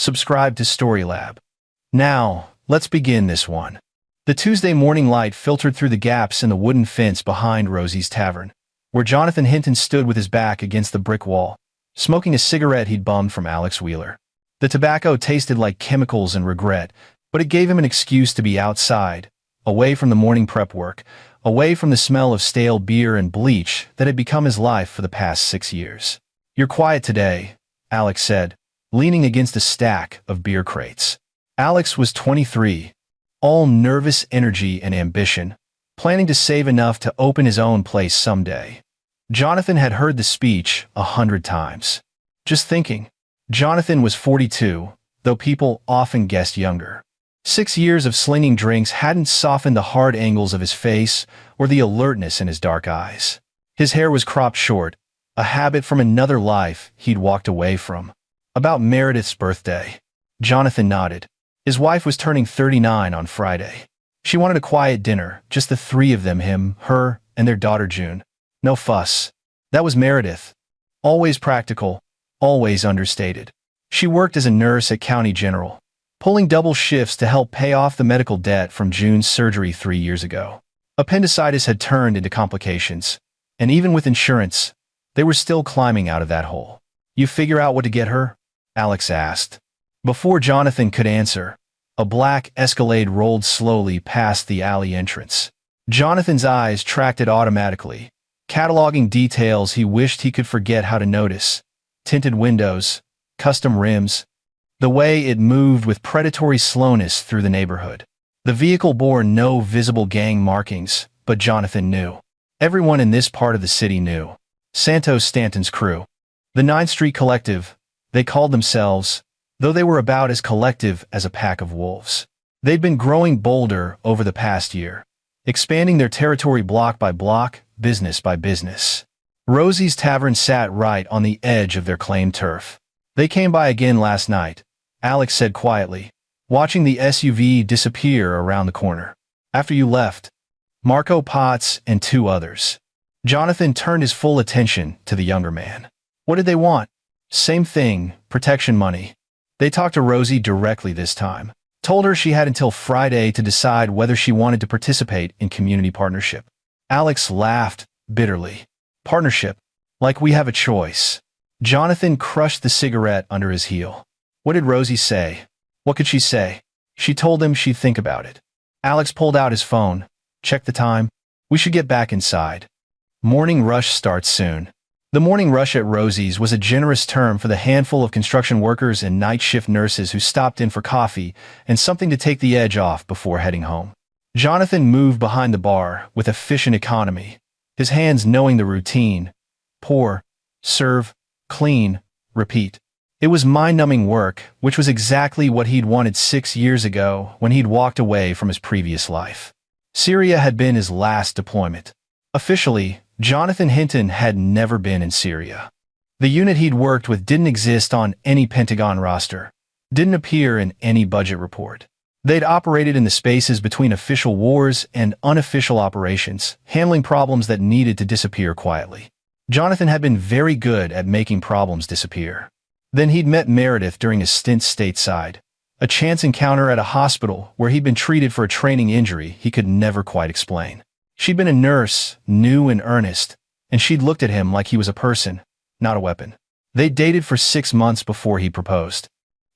subscribe to Storylab. Now, let's begin this one. The Tuesday morning light filtered through the gaps in the wooden fence behind Rosie's Tavern, where Jonathan Hinton stood with his back against the brick wall, smoking a cigarette he'd bummed from Alex Wheeler. The tobacco tasted like chemicals and regret, but it gave him an excuse to be outside, away from the morning prep work, away from the smell of stale beer and bleach that had become his life for the past 6 years. "You're quiet today," Alex said, leaning against a stack of beer crates. Alex was 23, all nervous energy and ambition, planning to save enough to open his own place someday. Jonathan had heard the speech 100 times. Just thinking. Jonathan was 42, though people often guessed younger. 6 years of slinging drinks hadn't softened the hard angles of his face or the alertness in his dark eyes. His hair was cropped short, a habit from another life he'd walked away from. About Meredith's birthday. Jonathan nodded. His wife was turning 39 on Friday. She wanted a quiet dinner, just the three of them, him, her, and their daughter June. No fuss. That was Meredith. Always practical, always understated. She worked as a nurse at County General, pulling double shifts to help pay off the medical debt from June's surgery 3 years ago. Appendicitis had turned into complications, and even with insurance, they were still climbing out of that hole. "You figure out what to get her?" Alex asked. Before Jonathan could answer, a black Escalade rolled slowly past the alley entrance. Jonathan's eyes tracked it automatically, cataloging details he wished he could forget how to notice. Tinted windows, custom rims, the way it moved with predatory slowness through the neighborhood. The vehicle bore no visible gang markings, but Jonathan knew. Everyone in this part of the city knew. Santos Stanton's crew. The 9th Street Collective, they called themselves, though they were about as collective as a pack of wolves. They'd been growing bolder over the past year, expanding their territory block by block, business by business. Rosie's Tavern sat right on the edge of their claimed turf. "They came by again last night," Alex said quietly, watching the SUV disappear around the corner. "After you left. Marco Potts and 2 others. Jonathan turned his full attention to the younger man. "What did they want?" "Same thing, protection money. They talked to Rosie directly this time. Told her she had until Friday to decide whether she wanted to participate in community partnership." Alex laughed bitterly. "Partnership? Like we have a choice." Jonathan crushed the cigarette under his heel. "What did Rosie say?" "What could she say?" "She told him she'd think about it." Alex pulled out his phone. "Check the time. We should get back inside. Morning rush starts soon." The morning rush at Rosie's was a generous term for the handful of construction workers and night shift nurses who stopped in for coffee and something to take the edge off before heading home. Jonathan moved behind the bar with efficient economy, his hands knowing the routine. Pour, serve, clean, repeat. It was mind-numbing work, which was exactly what he'd wanted 6 years ago when he'd walked away from his previous life. Syria had been his last deployment. Officially, Jonathan Hinton had never been in Syria. The unit he'd worked with didn't exist on any Pentagon roster, didn't appear in any budget report. They'd operated in the spaces between official wars and unofficial operations, handling problems that needed to disappear quietly. Jonathan had been very good at making problems disappear. Then he'd met Meredith during a stint stateside, a chance encounter at a hospital where he'd been treated for a training injury he could never quite explain. She'd been a nurse, new and earnest, and she'd looked at him like he was a person, not a weapon. They'd dated for 6 months before he proposed.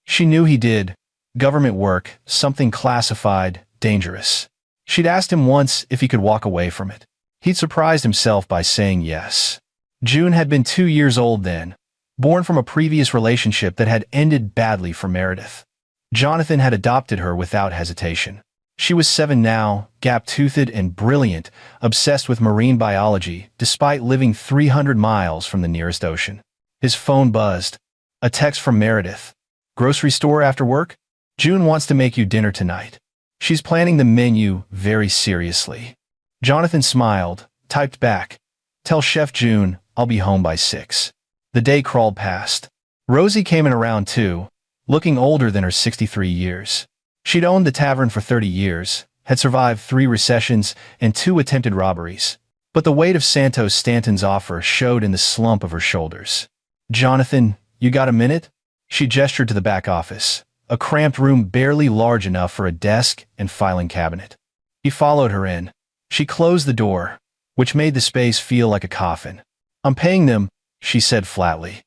She knew he did government work, something classified, dangerous. She'd asked him once if he could walk away from it. He'd surprised himself by saying yes. June had been 2 years old then, born from a previous relationship that had ended badly for Meredith. Jonathan had adopted her without hesitation. She was 7 now, gap-toothed and brilliant, obsessed with marine biology, despite living 300 miles from the nearest ocean. His phone buzzed. A text from Meredith. "Grocery store after work? June wants to make you dinner tonight. She's planning the menu very seriously." Jonathan smiled, typed back, "Tell Chef June I'll be home by 6. The day crawled past. Rosie came in around 2, looking older than her 63 years. She'd owned the tavern for 30 years, had survived 3 recessions and 2 attempted robberies. But the weight of Santos Stanton's offer showed in the slump of her shoulders. "Jonathan, you got a minute?" She gestured to the back office, a cramped room barely large enough for a desk and filing cabinet. He followed her in. She closed the door, which made the space feel like a coffin. "I'm paying them," she said flatly.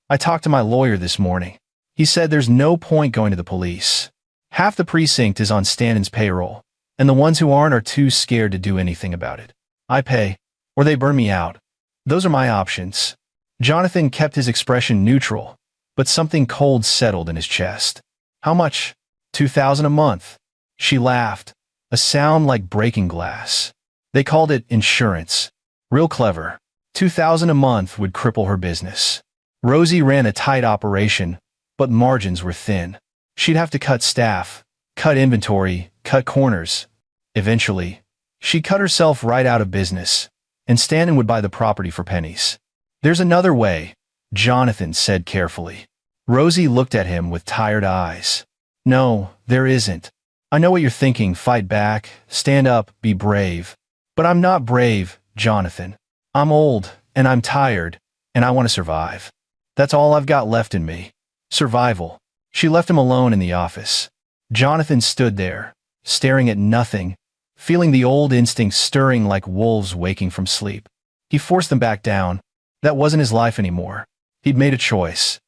"I talked to my lawyer this morning. He said there's no point going to the police. Half the precinct is on Stanton's payroll, and the ones who aren't are too scared to do anything about it. I pay, or they burn me out. Those are my options." Jonathan kept his expression neutral, but something cold settled in his chest. "How much?" "$2,000 a month." She laughed, a sound like breaking glass. They called it insurance. Real clever. $2,000 a month would cripple her business. Rosie ran a tight operation, but margins were thin. She'd have to cut staff, cut inventory, cut corners. Eventually, she cut herself right out of business, and Stanton would buy the property for pennies. "There's another way," Jonathan said carefully. Rosie looked at him with tired eyes. "No, there isn't. I know what you're thinking, fight back, stand up, be brave. But I'm not brave, Jonathan. I'm old, and I'm tired, and I want to survive. That's all I've got left in me. Survival." She left him alone in the office. Jonathan stood there, staring at nothing, feeling the old instincts stirring like wolves waking from sleep. He forced them back down. That wasn't his life anymore. He'd made a choice.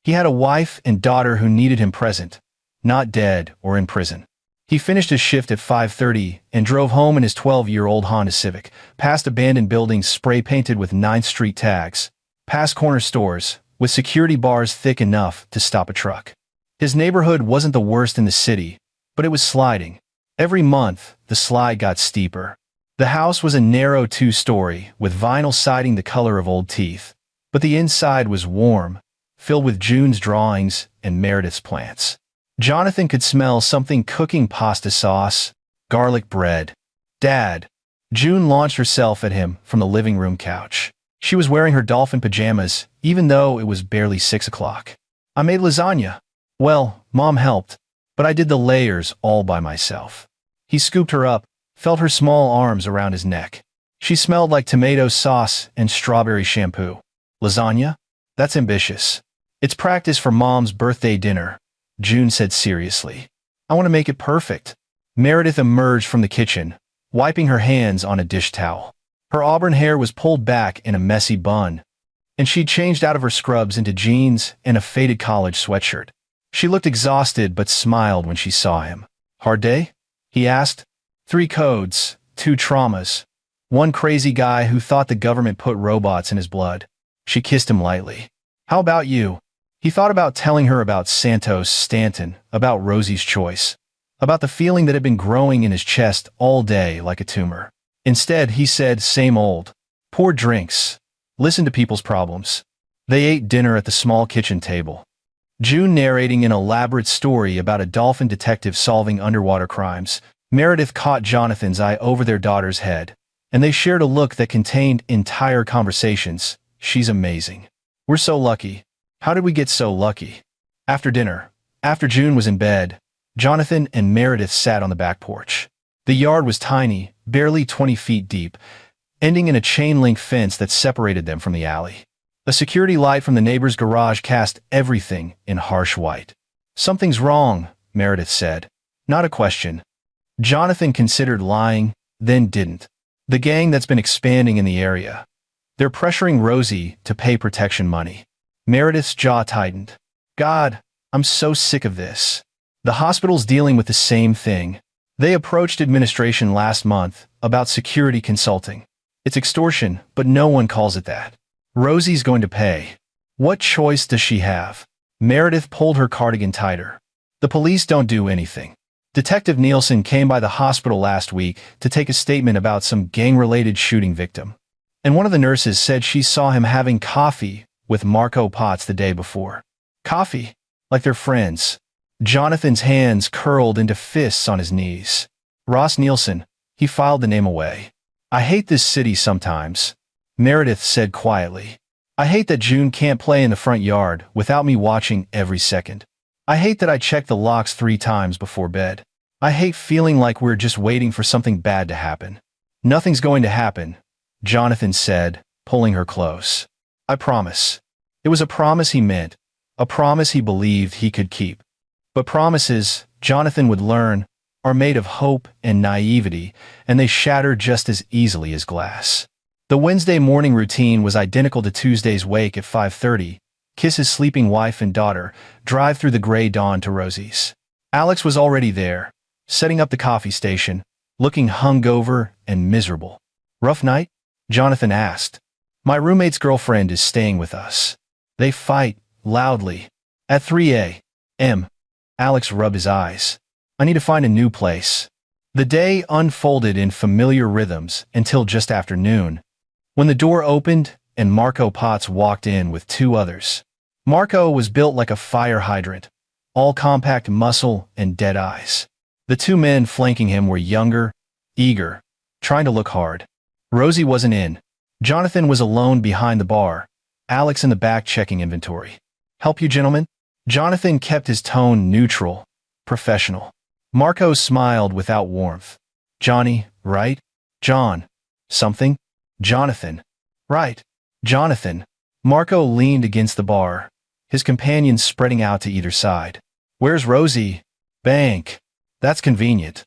He had a wife and daughter who needed him present, not dead or in prison. He finished his shift at 5:30 and drove home in his 12-year-old Honda Civic, past abandoned buildings spray-painted with 9th Street tags, past corner stores with security bars thick enough to stop a truck. His neighborhood wasn't the worst in the city, but it was sliding. Every month, the slide got steeper. The house was a narrow 2-story, with vinyl siding the color of old teeth, but the inside was warm, filled with June's drawings and Meredith's plants. Jonathan could smell something cooking: pasta sauce, garlic bread. "Dad." June launched herself at him from the living room couch. She was wearing her dolphin pajamas, even though it was barely 6 o'clock. "I made lasagna." "Well, Mom helped, but I did the layers all by myself." He scooped her up, felt her small arms around his neck. She smelled like tomato sauce and strawberry shampoo. "Lasagna? That's ambitious." "It's practice for Mom's birthday dinner," June said seriously. "I want to make it perfect." Meredith emerged from the kitchen, wiping her hands on a dish towel. Her auburn hair was pulled back in a messy bun, and she'd changed out of her scrubs into jeans and a faded college sweatshirt. She looked exhausted but smiled when she saw him. "Hard day?" he asked. 3 codes, 2 traumas. 1 crazy guy who thought the government put robots in his blood. She kissed him lightly. "How about you?" He thought about telling her about Santos Stanton, about Rosie's choice, about the feeling that had been growing in his chest all day like a tumor. Instead, he said, "Same old. Pour drinks. Listen to people's problems." They ate dinner at the small kitchen table. June narrating an elaborate story about a dolphin detective solving underwater crimes. Meredith caught Jonathan's eye over their daughter's head, and they shared a look that contained entire conversations. "She's amazing. We're so lucky. How did we get so lucky?" After dinner, after June was in bed, Jonathan and Meredith sat on the back porch. The yard was tiny, barely 20 feet deep, ending in a chain-link fence that separated them from the alley. A security light from the neighbor's garage cast everything in harsh white. "Something's wrong," Meredith said. Not a question. Jonathan considered lying, then didn't. "The gang that's been expanding in the area. They're pressuring Rosie to pay protection money." Meredith's jaw tightened. "God, I'm so sick of this." The hospital's dealing with the same thing. They approached administration last month about security consulting. It's extortion, but no one calls it that. Rosie's going to pay. What choice does she have? Meredith pulled her cardigan tighter. "The police don't do anything." Detective Nielsen came by the hospital last week to take a statement about some gang-related shooting victim. And one of the nurses said she saw him having coffee with Marco Potts the day before. Coffee? Like they're friends. Jonathan's hands curled into fists on his knees. "Ross Nielsen." He filed the name away. "I hate this city sometimes," Meredith said quietly. "I hate that June can't play in the front yard without me watching every second. I hate that I check the locks 3 times before bed. I hate feeling like we're just waiting for something bad to happen." "Nothing's going to happen," Jonathan said, pulling her close. "I promise." It was a promise he meant, a promise he believed he could keep. But promises, Jonathan would learn, are made of hope and naivety, and they shatter just as easily as glass. The Wednesday morning routine was identical to Tuesday's wake at 5:30, kiss his sleeping wife and daughter, drive through the gray dawn to Rosie's. Alex was already there, setting up the coffee station, looking hungover and miserable. "Rough night?" Jonathan asked. "My roommate's girlfriend is staying with us. They fight, loudly. At 3 a.m. Alex rubbed his eyes. "I need to find a new place." The day unfolded in familiar rhythms until just after noon, when the door opened and Marco Potts walked in with two others. Marco was built like a fire hydrant, all compact muscle and dead eyes. The two men flanking him were younger, eager, trying to look hard. Rosie wasn't in. Jonathan was alone behind the bar, Alex in the back checking inventory. "Help you, gentlemen?" Jonathan kept his tone neutral, professional. Marco smiled without warmth. "Johnny, right?" "John. Something?" "Jonathan." "Right. Jonathan." Marco leaned against the bar, his companions spreading out to either side. "Where's Rosie?" "Bank." "That's convenient.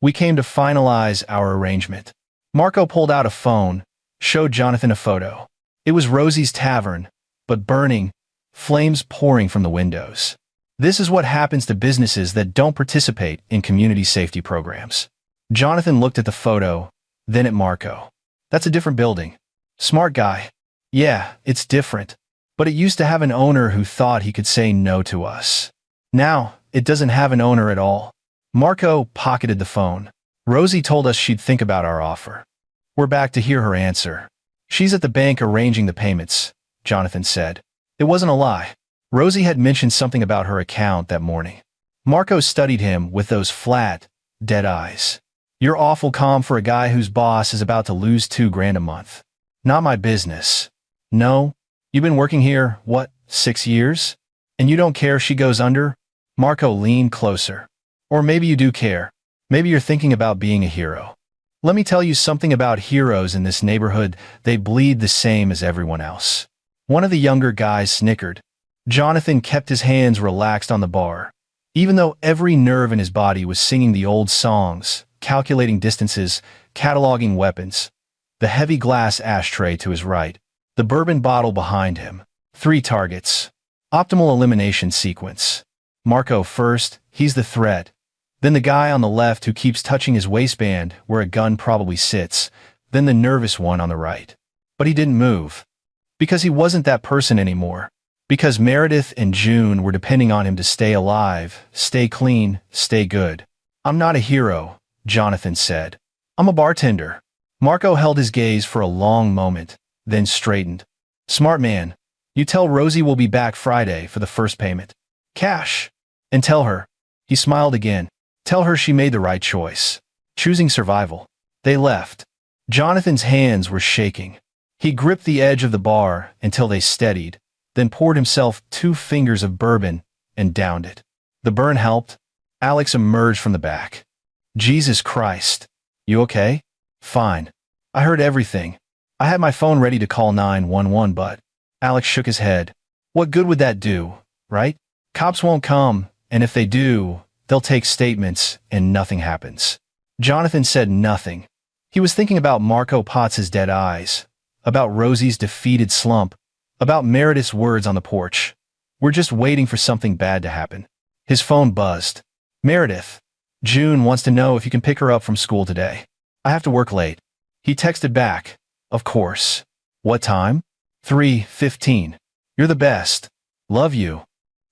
We came to finalize our arrangement." Marco pulled out a phone, showed Jonathan a photo. It was Rosie's tavern, but burning, flames pouring from the windows. This is what happens to businesses that don't participate in community safety programs. Jonathan looked at the photo, then at Marco. "That's a different building." "Smart guy." "Yeah, it's different. But it used to have an owner who thought he could say no to us. Now, it doesn't have an owner at all." Marco pocketed the phone. "Rosie told us she'd think about our offer." We're back to hear her answer. "She's at the bank arranging the payments," Jonathan said. It wasn't a lie. Rosie had mentioned something about her account that morning. Marco studied him with those flat, dead eyes. "You're awful calm for a guy whose boss is about to lose $2,000 a month." "Not my business." "No? You've been working here, what, 6 years? And you don't care if she goes under?" Marco leaned closer. "Or maybe you do care. Maybe you're thinking about being a hero. Let me tell you something about heroes in this neighborhood. They bleed the same as everyone else." One of the younger guys snickered. Jonathan kept his hands relaxed on the bar, even though every nerve in his body was singing the old songs, calculating distances, cataloging weapons. The heavy glass ashtray to his right, the bourbon bottle behind him. 3 targets. Optimal elimination sequence. Marco first, he's the threat. Then the guy on the left who keeps touching his waistband where a gun probably sits. Then the nervous one on the right. But he didn't move. Because he wasn't that person anymore. Because Meredith and June were depending on him to stay alive, stay clean, stay good. "I'm not a hero," Jonathan said. "I'm a bartender." Marco held his gaze for a long moment, then straightened. "Smart man. You tell Rosie we'll be back Friday for the first payment. Cash. And tell her." He smiled again. "Tell her she made the right choice. Choosing survival." They left. Jonathan's hands were shaking. He gripped the edge of the bar until they steadied, then poured himself 2 fingers of bourbon and downed it. The burn helped. Alex emerged from the back. "Jesus Christ. You okay?" "Fine. I heard everything. I had my phone ready to call 911, but..." Alex shook his head. "What good would that do, right? Cops won't come, and if they do, they'll take statements and nothing happens." Jonathan said nothing. He was thinking about Marco Potts' dead eyes, about Rosie's defeated slump, about Meredith's words on the porch. "We're just waiting for something bad to happen." His phone buzzed. "Meredith. June wants to know if you can pick her up from school today. I have to work late." He texted back. "Of course. What time?" 3:15. "You're the best. Love you."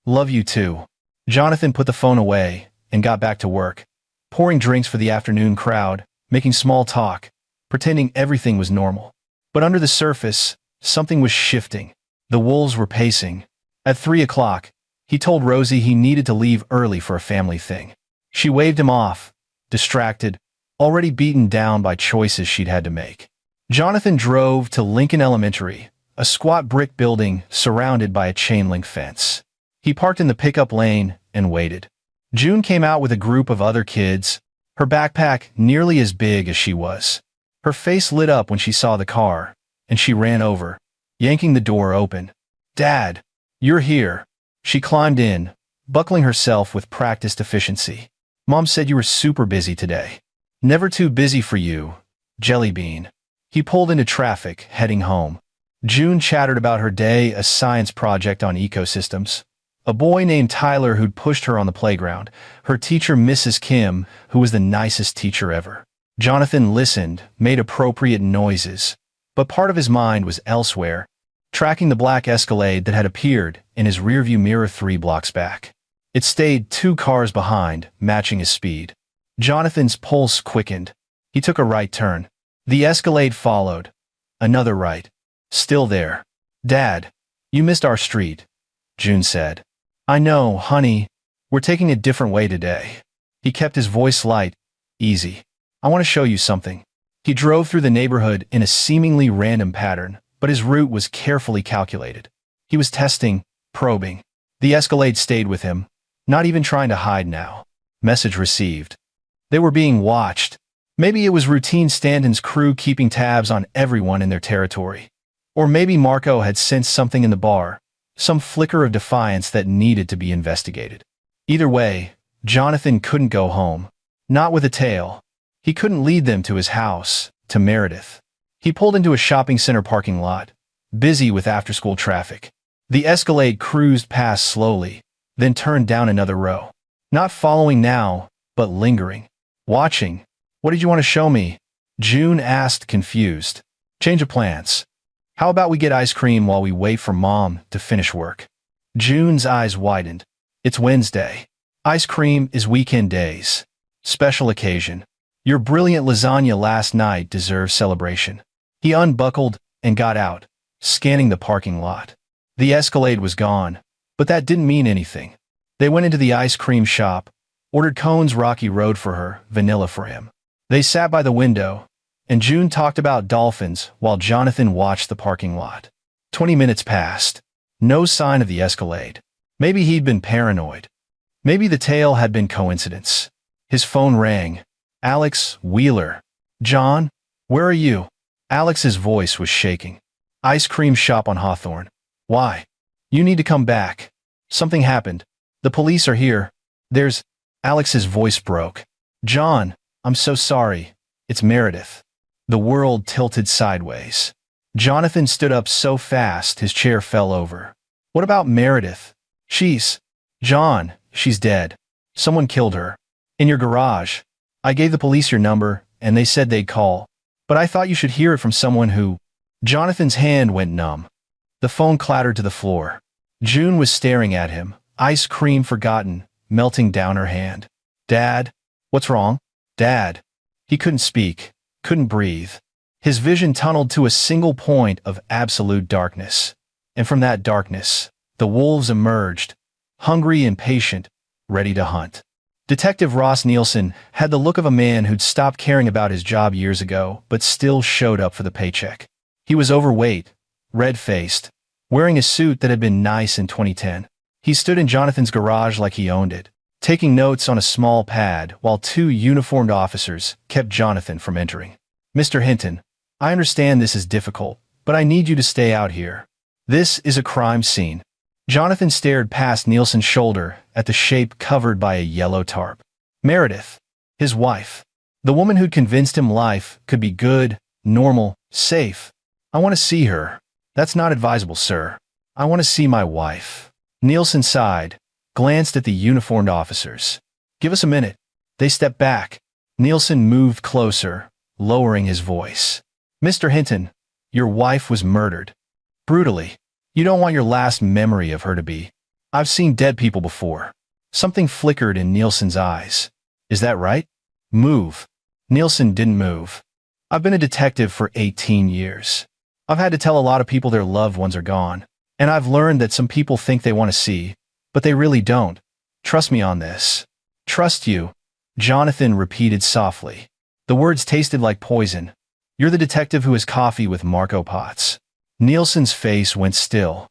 "Love you too." Jonathan put the phone away and got back to work, pouring drinks for the afternoon crowd, making small talk, pretending everything was normal. But under the surface, something was shifting. The wolves were pacing. At 3 o'clock, he told Rosie he needed to leave early for a family thing. She waved him off, distracted, already beaten down by choices she'd had to make. Jonathan drove to Lincoln Elementary, a squat brick building surrounded by a chain-link fence. He parked in the pickup lane and waited. June came out with a group of other kids, her backpack nearly as big as she was. Her face lit up when she saw the car, and she ran over, yanking the door open. "Dad, you're here." She climbed in, buckling herself with practiced efficiency. Mom said you were super busy today. Never too busy for you, Jellybean. He pulled into traffic, heading home. June chattered about her day, a science project on ecosystems. A boy named Tyler who'd pushed her on the playground. Her teacher, Mrs. Kim, who was the nicest teacher ever. Jonathan listened, made appropriate noises. But part of his mind was elsewhere, tracking the black Escalade that had appeared in his rearview mirror 3 blocks back. It stayed 2 cars behind, matching his speed. Jonathan's pulse quickened. He took a right turn. The Escalade followed. Another right. Still there. Dad, you missed our street, June said. I know, honey. We're taking a different way today. He kept his voice light, easy. I want to show you something. He drove through the neighborhood in a seemingly random pattern, but his route was carefully calculated. He was testing, probing. The Escalade stayed with him, not even trying to hide now. Message received. They were being watched. Maybe it was routine Stanton's crew keeping tabs on everyone in their territory. Or maybe Marco had sensed something in the bar, some flicker of defiance that needed to be investigated. Either way, Jonathan couldn't go home. Not with a tail. He couldn't lead them to his house, to Meredith. He pulled into a shopping center parking lot, busy with after-school traffic. The Escalade cruised past slowly, then turned down another row. Not following now, but lingering. Watching. What did you want to show me? June asked, confused. Change of plans. How about we get ice cream while we wait for Mom to finish work? June's eyes widened. It's Wednesday. Ice cream is weekend days. Special occasion. Your brilliant lasagna last night deserves celebration. He unbuckled and got out, scanning the parking lot. The Escalade was gone, but that didn't mean anything. They went into the ice cream shop, ordered cones Rocky Road for her, vanilla for him. They sat by the window, and June talked about dolphins while Jonathan watched the parking lot. 20 minutes passed. No sign of the Escalade. Maybe he'd been paranoid. Maybe the tale had been coincidence. His phone rang. Alex Wheeler. John, where are you? Alex's voice was shaking. Ice cream shop on Hawthorne. Why? You need to come back. Something happened. The police are here. There's... Alex's voice broke. John, I'm so sorry. It's Meredith. The world tilted sideways. Jonathan stood up so fast his chair fell over. What about Meredith? John, she's dead. Someone killed her. In your garage. I gave the police your number, and they said they'd call. But I thought you should hear it from someone who... Jonathan's hand went numb. The phone clattered to the floor. June was staring at him, ice cream forgotten, melting down her hand. Dad? What's wrong? Dad. He couldn't speak, couldn't breathe. His vision tunneled to a single point of absolute darkness. And from that darkness, the wolves emerged, hungry and patient, ready to hunt. Detective Ross Nielsen had the look of a man who'd stopped caring about his job years ago, but still showed up for the paycheck. He was overweight, red-faced, wearing a suit that had been nice in 2010. He stood in Jonathan's garage like he owned it, taking notes on a small pad while 2 uniformed officers kept Jonathan from entering. Mr. Hinton, I understand this is difficult, but I need you to stay out here. This is a crime scene. Jonathan stared past Nielsen's shoulder at the shape covered by a yellow tarp. Meredith, his wife. The woman who'd convinced him life could be good, normal, safe. I want to see her. That's not advisable, sir. I want to see my wife. Nielsen sighed, glanced at the uniformed officers. Give us a minute. They stepped back. Nielsen moved closer, lowering his voice. Mr. Hinton, your wife was murdered. Brutally. You don't want your last memory of her to be. I've seen dead people before. Something flickered in Nielsen's eyes. Is that right? Move. Nielsen didn't move. I've been a detective for 18 years. I've had to tell a lot of people their loved ones are gone. And I've learned that some people think they want to see, but they really don't. Trust me on this. Trust you, Jonathan repeated softly. The words tasted like poison. You're the detective who has coffee with Marco Potts. Nielsen's face went still.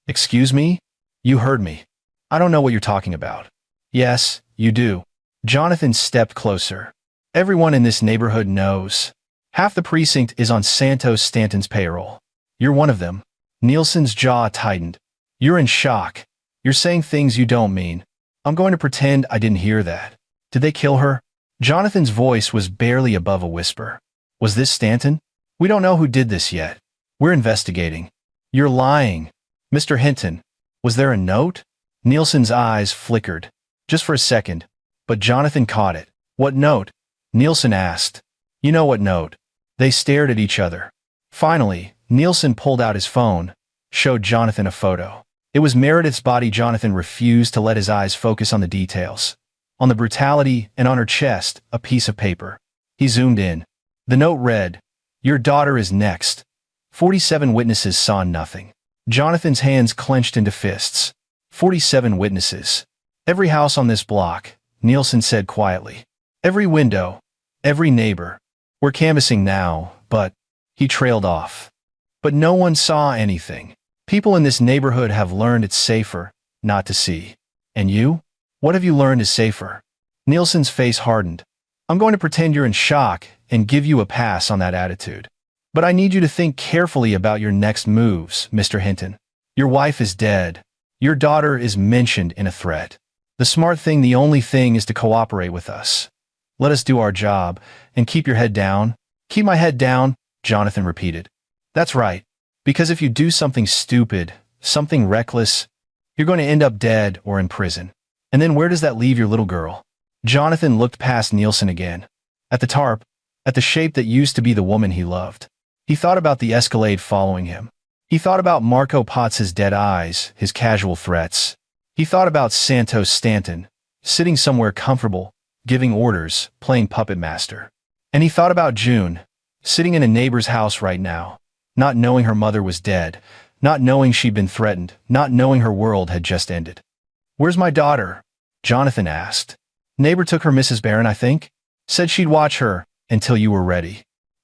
Excuse me? You heard me. I don't know what you're talking about. Yes, you do. Jonathan stepped closer. Everyone in this neighborhood knows. Half the precinct is on Santos Stanton's payroll. You're one of them. Nielsen's jaw tightened. You're in shock. You're saying things you don't mean. I'm going to pretend I didn't hear that. Did they kill her? Jonathan's voice was barely above a whisper. Was this Stanton? We don't know who did this yet. We're investigating. You're lying. Mr. Hinton, was there a note? Nielsen's eyes flickered. Just for a second, but Jonathan caught it. What note? Nielsen asked. You know what note. They stared at each other. Finally, Nielsen pulled out his phone, showed Jonathan a photo. It was Meredith's body. Jonathan refused to let his eyes focus on the details. On the brutality, and on her chest, a piece of paper. He zoomed in. The note read, Your daughter is next. 47 witnesses saw nothing. Jonathan's hands clenched into fists. 47 witnesses. Every house on this block, Nielsen said quietly. Every window. Every neighbor. We're canvassing now, but... He trailed off. But no one saw anything. People in this neighborhood have learned it's safer not to see. And you? What have you learned is safer? Nielsen's face hardened. I'm going to pretend you're in shock and give you a pass on that attitude. But I need you to think carefully about your next moves, Mr. Hinton. Your wife is dead. Your daughter is mentioned in a threat. The smart thing, the only thing, is to cooperate with us. Let us do our job, and keep your head down. Keep my head down, Jonathan repeated. That's right, because if you do something stupid, something reckless, you're going to end up dead or in prison. And then where does that leave your little girl? Jonathan looked past Nielsen again. At the tarp, at the shape that used to be the woman he loved. He thought about the Escalade following him. He thought about Marco Potts's dead eyes, his casual threats. He thought about Santos Stanton, sitting somewhere comfortable, giving orders, playing puppet master. And he thought about June, sitting in a neighbor's house right now, not knowing her mother was dead, not knowing she'd been threatened, not knowing her world had just ended. Where's my daughter? Jonathan asked. Neighbor took her, Mrs. Barron, I think. Said she'd watch her until you were ready.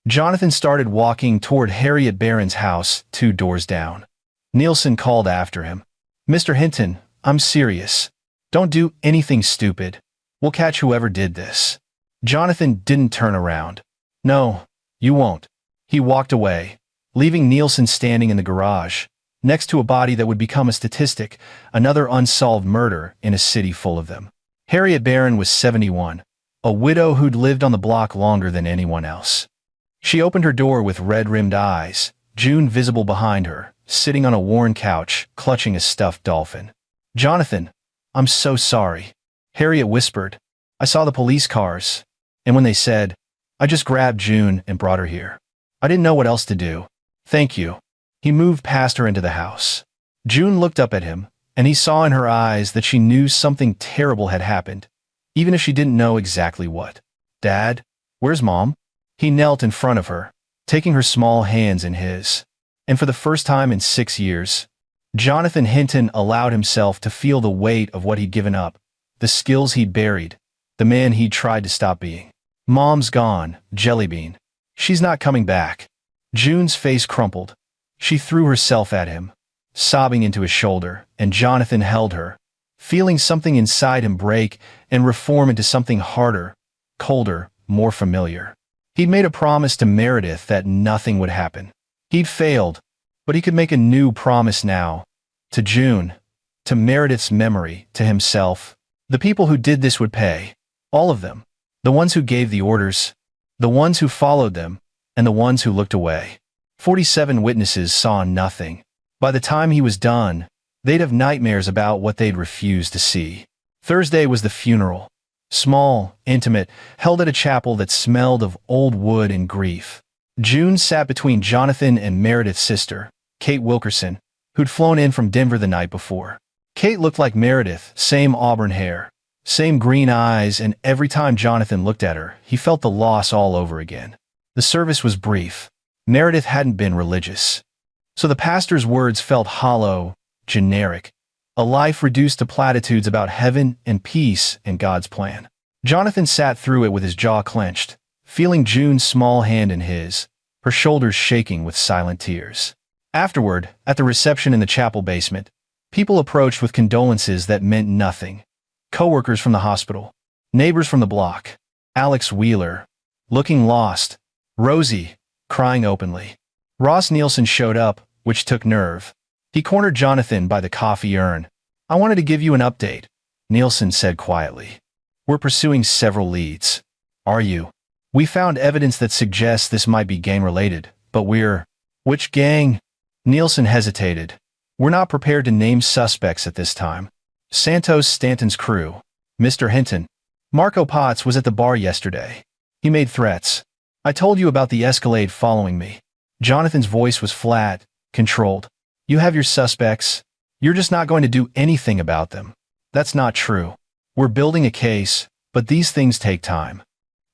Jonathan started walking toward Harriet Barron's house, 2 doors down. Nielsen called after him. Mr. Hinton, I'm serious. Don't do anything stupid. We'll catch whoever did this. Jonathan didn't turn around. No, you won't. He walked away, leaving Nielsen standing in the garage, next to a body that would become a statistic, another unsolved murder in a city full of them. Harriet Barron was 71, a widow who'd lived on the block longer than anyone else. She opened her door with red-rimmed eyes, June visible behind her, sitting on a worn couch, clutching a stuffed dolphin. Jonathan, I'm so sorry. Harriet whispered. I saw the police cars, and when they said, I just grabbed June and brought her here. I didn't know what else to do. Thank you. He moved past her into the house. June looked up at him, and he saw in her eyes that she knew something terrible had happened, even if she didn't know exactly what. Dad, where's Mom? He knelt in front of her, taking her small hands in his. And for the first time in 6 years, Jonathan Hinton allowed himself to feel the weight of what he'd given up, the skills he'd buried, the man he'd tried to stop being. Mom's gone, Jellybean. She's not coming back. June's face crumpled. She threw herself at him, sobbing into his shoulder, and Jonathan held her, feeling something inside him break and reform into something harder, colder, more familiar. He'd made a promise to Meredith that nothing would happen. He'd failed, but he could make a new promise now. To June, to Meredith's memory, to himself. The people who did this would pay. All of them. The ones who gave the orders, the ones who followed them, and the ones who looked away. 47 witnesses saw nothing. By the time he was done, they'd have nightmares about what they'd refused to see. Thursday was the funeral. Small, intimate, held at a chapel that smelled of old wood and grief. June sat between Jonathan and Meredith's sister, Kate Wilkerson, who'd flown in from Denver the night before. Kate looked like Meredith, same auburn hair, same green eyes, and every time Jonathan looked at her, he felt the loss all over again. The service was brief. Meredith hadn't been religious, so the pastor's words felt hollow, generic, a life reduced to platitudes about heaven and peace and God's plan. Jonathan sat through it with his jaw clenched, feeling June's small hand in his, her shoulders shaking with silent tears. Afterward, at the reception in the chapel basement, people approached with condolences that meant nothing. Coworkers from the hospital, neighbors from the block, Alex Wheeler, looking lost, Rosie, crying openly. Ross Nielsen showed up, which took nerve. He cornered Jonathan by the coffee urn. I wanted to give you an update, Nielsen said quietly. We're pursuing several leads. Are you? We found evidence that suggests this might be gang-related, but we're... Which gang? Nielsen hesitated. We're not prepared to name suspects at this time. Santos Stanton's crew. Mr. Hinton. Marco Potts was at the bar yesterday. He made threats. I told you about the Escalade following me. Jonathan's voice was flat, controlled. You have your suspects. You're just not going to do anything about them. That's not true. We're building a case, but these things take time.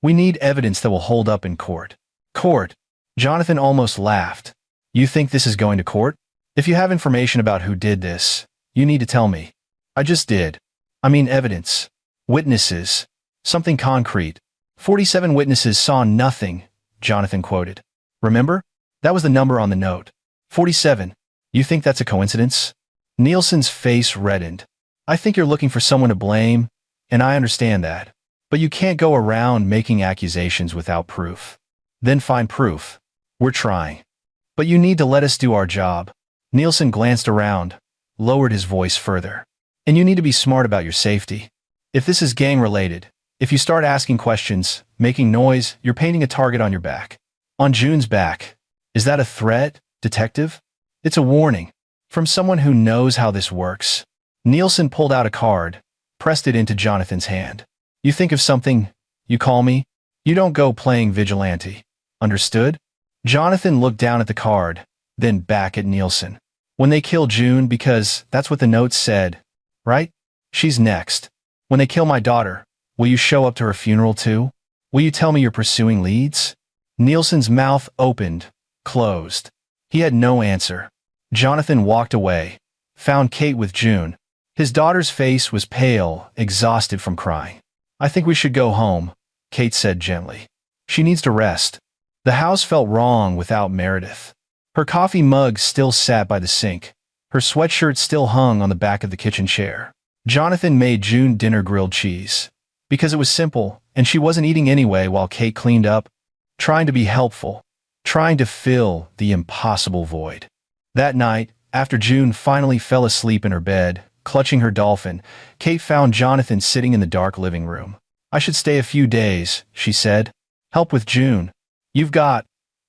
We need evidence that will hold up in court. Court? Jonathan almost laughed. You think this is going to court? If you have information about who did this, you need to tell me. I just did. I mean evidence. Witnesses. Something concrete. 47 witnesses saw nothing, Jonathan quoted. Remember? That was the number on the note. 47. You think that's a coincidence? Nielsen's face reddened. I think you're looking for someone to blame, and I understand that. But you can't go around making accusations without proof. Then find proof. We're trying. But you need to let us do our job. Nielsen glanced around, lowered his voice further. And you need to be smart about your safety. If this is gang-related, if you start asking questions, making noise, you're painting a target on your back. On June's back. Is that a threat, detective? It's a warning. From someone who knows how this works. Nielsen pulled out a card, pressed it into Jonathan's hand. You think of something, you call me. You don't go playing vigilante. Understood? Jonathan looked down at the card, then back at Nielsen. When they kill June, because that's what the note said, right? She's next. When they kill my daughter, will you show up to her funeral too? Will you tell me you're pursuing leads? Nielsen's mouth opened, closed. He had no answer. Jonathan walked away, found Kate with June. His daughter's face was pale, exhausted from crying. I think we should go home, Kate said gently. She needs to rest. The house felt wrong without Meredith. Her coffee mug still sat by the sink. Her sweatshirt still hung on the back of the kitchen chair. Jonathan made June dinner grilled cheese. Because it was simple, and she wasn't eating anyway while Kate cleaned up, trying to be helpful, trying to fill the impossible void. That night, after June finally fell asleep in her bed, clutching her dolphin, Kate found Jonathan sitting in the dark living room. I should stay a few days, she said. Help with June. You've got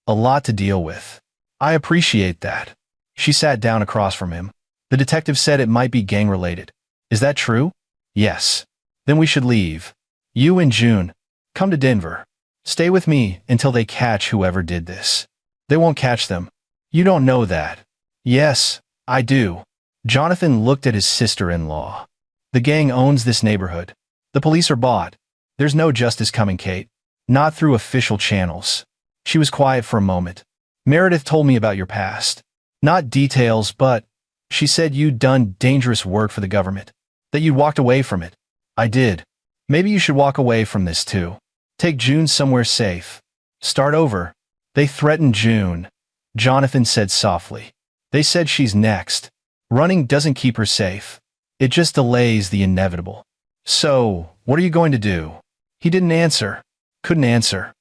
a lot to deal with. I appreciate that. She sat down across from him. The detective said it might be gang-related. Is that true? Yes. Then we should leave. You and June. Come to Denver. Stay with me until they catch whoever did this. They won't catch them. You don't know that. Yes, I do. Jonathan looked at his sister-in-law. The gang owns this neighborhood. The police are bought. There's no justice coming, Kate. Not through official channels. She was quiet for a moment. Meredith told me about your past. Not details, but she said you'd done dangerous work for the government. That you'd walked away from it. I did. Maybe you should walk away from this too. Take June somewhere safe. Start over. They threatened June, Jonathan said softly. They said she's next. Running doesn't keep her safe. It just delays the inevitable. So, what are you going to do? He didn't answer. Couldn't answer.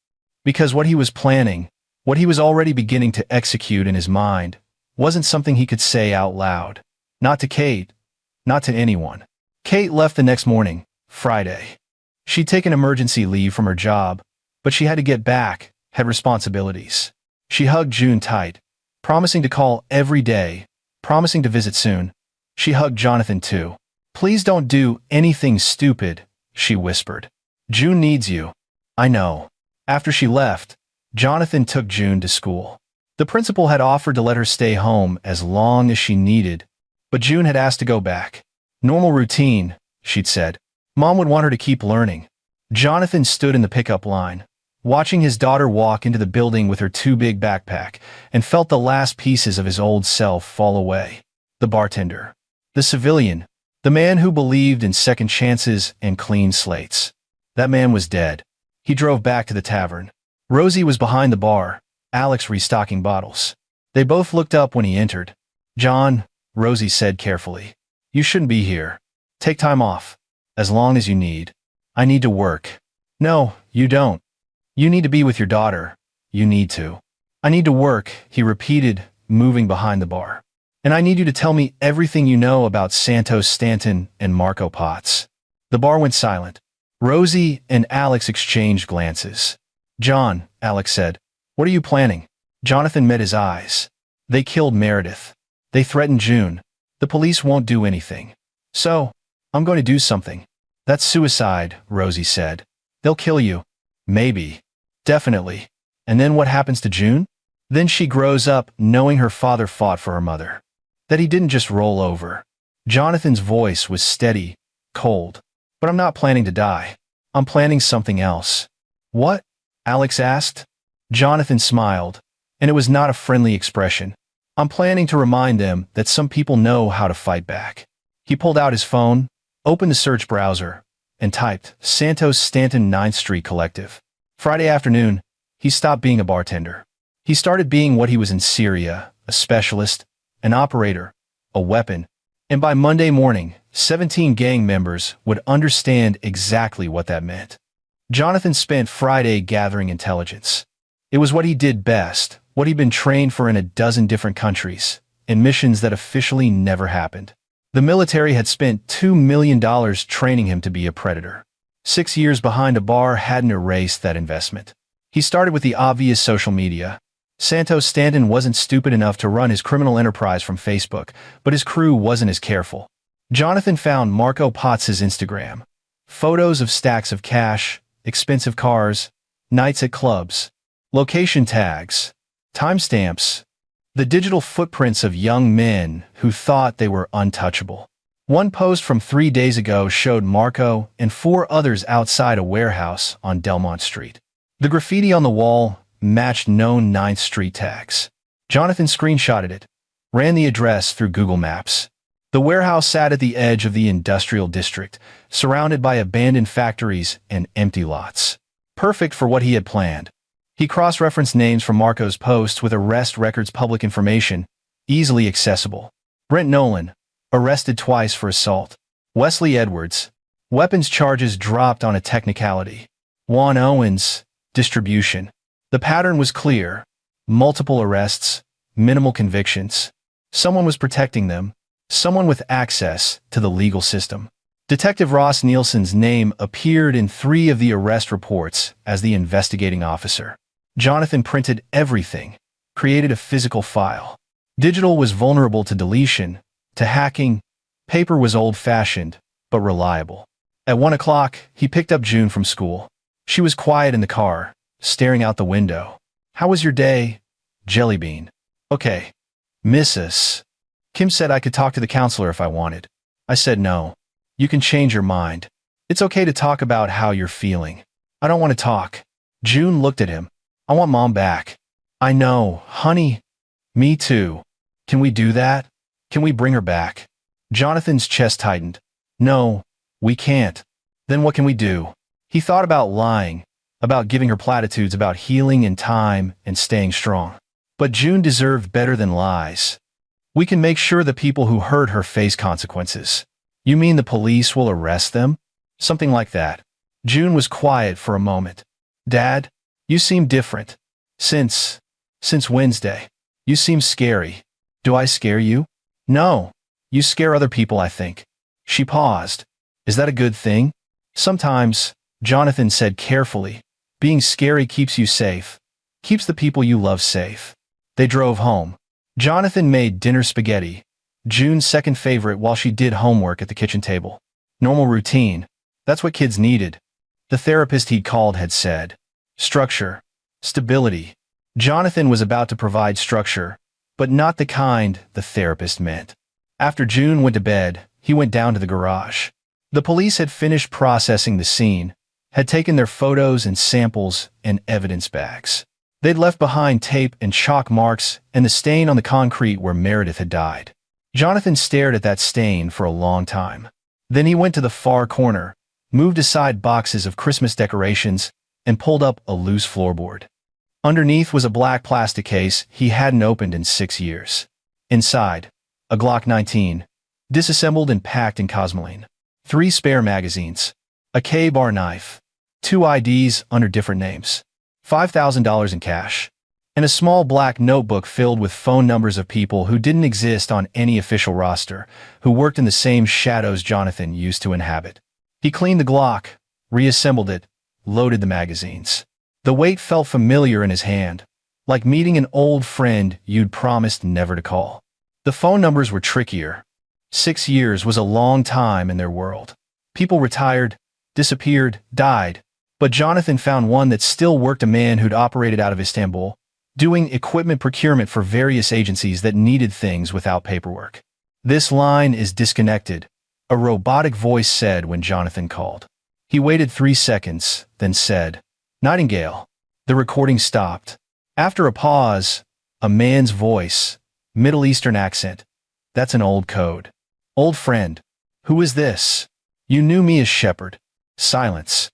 Because what he was planning, what he was already beginning to execute in his mind, wasn't something he could say out loud. Not to Kate. Not to anyone. Kate left the next morning, Friday. She'd taken emergency leave from her job, but she had to get back, had responsibilities. She hugged June tight, promising to call every day, promising to visit soon. She hugged Jonathan too. Please don't do anything stupid, she whispered. June needs you. I know. After she left, Jonathan took June to school. The principal had offered to let her stay home as long as she needed, but June had asked to go back. Normal routine, she'd said. Mom would want her to keep learning. Jonathan stood in the pickup line, watching his daughter walk into the building with her too big backpack, and felt the last pieces of his old self fall away. The bartender. The civilian. The man who believed in second chances and clean slates. That man was dead. He drove back to the tavern. Rosie was behind the bar, Alex restocking bottles. They both looked up when he entered. John, Rosie said carefully. You shouldn't be here. Take time off. As long as you need. I need to work. No, you don't. You need to be with your daughter. You need to. I need to work, he repeated, moving behind the bar. And I need you to tell me everything you know about Santos Stanton and Marco Potts." The bar went silent. Rosie and Alex exchanged glances. "John," Alex said, "what are you planning?" Jonathan met his eyes. "They killed Meredith. They threatened June. The police won't do anything. So, I'm going to do something." "That's suicide," Rosie said. "They'll kill you." "Maybe. Definitely. And then what happens to June?" "Then she grows up knowing her father fought for her mother. That he didn't just roll over." Jonathan's voice was steady, cold. "But I'm not planning to die. I'm planning something else." "What?" Alex asked. Jonathan smiled, and it was not a friendly expression. "I'm planning to remind them that some people know how to fight back." He pulled out his phone, opened the search browser, and typed Santos Stanton 9th Street Collective. Friday afternoon, he stopped being a bartender. He started being what he was in Syria, a specialist, an operator, a weapon, and by Monday morning, 17 gang members would understand exactly what that meant. Jonathan spent Friday gathering intelligence. It was what he did best, what he'd been trained for in a dozen different countries, in missions that officially never happened. The military had spent $2 million training him to be a predator. 6 years behind a bar hadn't erased that investment. He started with the obvious social media. Santos Stanton wasn't stupid enough to run his criminal enterprise from Facebook, but his crew wasn't as careful. Jonathan found Marco Potts' Instagram. Photos of stacks of cash, expensive cars, nights at clubs, location tags, timestamps, the digital footprints of young men who thought they were untouchable. One post from 3 days ago showed Marco and 4 others outside a warehouse on Delmont Street. The graffiti on the wall matched known 9th Street tags. Jonathan screenshotted it, ran the address through Google Maps. The warehouse sat at the edge of the industrial district, surrounded by abandoned factories and empty lots. Perfect for what he had planned. He cross-referenced names from Marco's posts with arrest records, public information, easily accessible. Brent Nolan, arrested twice for assault. Wesley Edwards, weapons charges dropped on a technicality. Juan Owens, distribution. The pattern was clear. Multiple arrests, minimal convictions. Someone was protecting them. Someone with access to the legal system. Detective Ross Nielsen's name appeared in 3 of the arrest reports as the investigating officer. Jonathan printed everything, created a physical file. Digital was vulnerable to deletion, to hacking. Paper was old-fashioned, but reliable. At 1 o'clock, he picked up June from school. She was quiet in the car, staring out the window. "How was your day?" "Jellybean." "Okay. Mrs. Kim said I could talk to the counselor if I wanted." I said no. "You can change your mind. It's okay to talk about how you're feeling." "I don't want to talk." June looked at him. "I want Mom back." "I know, honey. Me too. Can we do that? Can we bring her back?" Jonathan's chest tightened. "No, we can't." "Then what can we do?" He thought about lying, about giving her platitudes about healing and time and staying strong. But June deserved better than lies. "We can make sure the people who hurt her face consequences." "You mean the police will arrest them?" "Something like that." June was quiet for a moment. "Dad, you seem different. Since Wednesday. You seem scary." "Do I scare you?" "No. You scare other people, I think." She paused. "Is that a good thing?" "Sometimes," Jonathan said carefully. "Being scary keeps you safe. Keeps the people you love safe." They drove home. Jonathan made dinner spaghetti, June's second favorite, while she did homework at the kitchen table. Normal routine. That's what kids needed. The therapist he'd called had said. Structure. Stability. Jonathan was about to provide structure, but not the kind the therapist meant. After June went to bed, he went down to the garage. The police had finished processing the scene, had taken their photos and samples and evidence bags. They'd left behind tape and chalk marks and the stain on the concrete where Meredith had died. Jonathan stared at that stain for a long time. Then he went to the far corner, moved aside boxes of Christmas decorations, and pulled up a loose floorboard. Underneath was a black plastic case he hadn't opened in 6 years. Inside, a Glock 19, disassembled and packed in Cosmoline. 3 spare magazines, a K-bar knife, 2 IDs under different names, $5,000 in cash, and a small black notebook filled with phone numbers of people who didn't exist on any official roster, who worked in the same shadows Jonathan used to inhabit. He cleaned the Glock, reassembled it, loaded the magazines. The weight felt familiar in his hand, like meeting an old friend you'd promised never to call. The phone numbers were trickier. 6 years was a long time in their world. People retired, disappeared, died, but Jonathan found one that still worked, a man who'd operated out of Istanbul, doing equipment procurement for various agencies that needed things without paperwork. "This line is disconnected," a robotic voice said when Jonathan called. He waited 3 seconds, then said, "Nightingale." The recording stopped. After a pause, a man's voice, Middle Eastern accent. "That's an old code. Old friend. Who is this?" "You knew me as Shepard." Silence.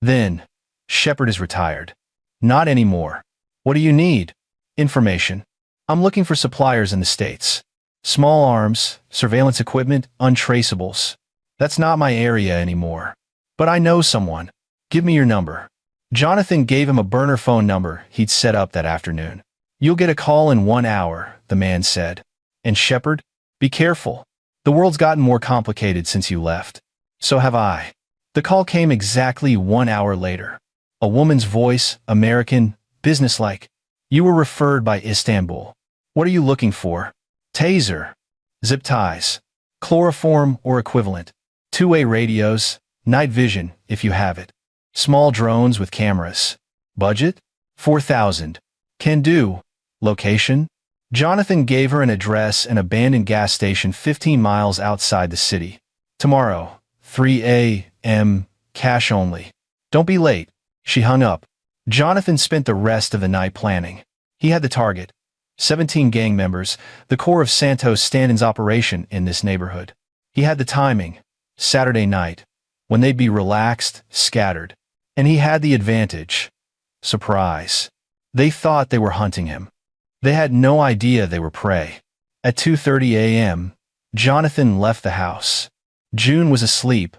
Then, "Shepard is retired." "Not anymore." "What do you need?" "Information. I'm looking for suppliers in the States. Small arms, surveillance equipment, untraceables. That's not my area anymore. But I know someone. Give me your number." Jonathan gave him a burner phone number he'd set up that afternoon. "You'll get a call in 1 hour," the man said. "And Shepard, be careful. The world's gotten more complicated since you left." "So have I." The call came exactly 1 hour later. A woman's voice, American, businesslike. "You were referred by Istanbul. What are you looking for?" "Taser. Zip ties. Chloroform or equivalent. Two-way radios, night vision, if you have it. Small drones with cameras. Budget? 4,000. Can do. Location?" Jonathan gave her an address, an abandoned gas station 15 miles outside the city. "Tomorrow, 3 a.m., cash only. Don't be late." She hung up. Jonathan spent the rest of the night planning. He had the target. 17 gang members, the core of Santos stand-in's operation in this neighborhood. He had the timing. Saturday night, when they'd be relaxed, scattered. And he had the advantage. Surprise. They thought they were hunting him. They had no idea they were prey. At 2:30 a.m., Jonathan left the house. June was asleep.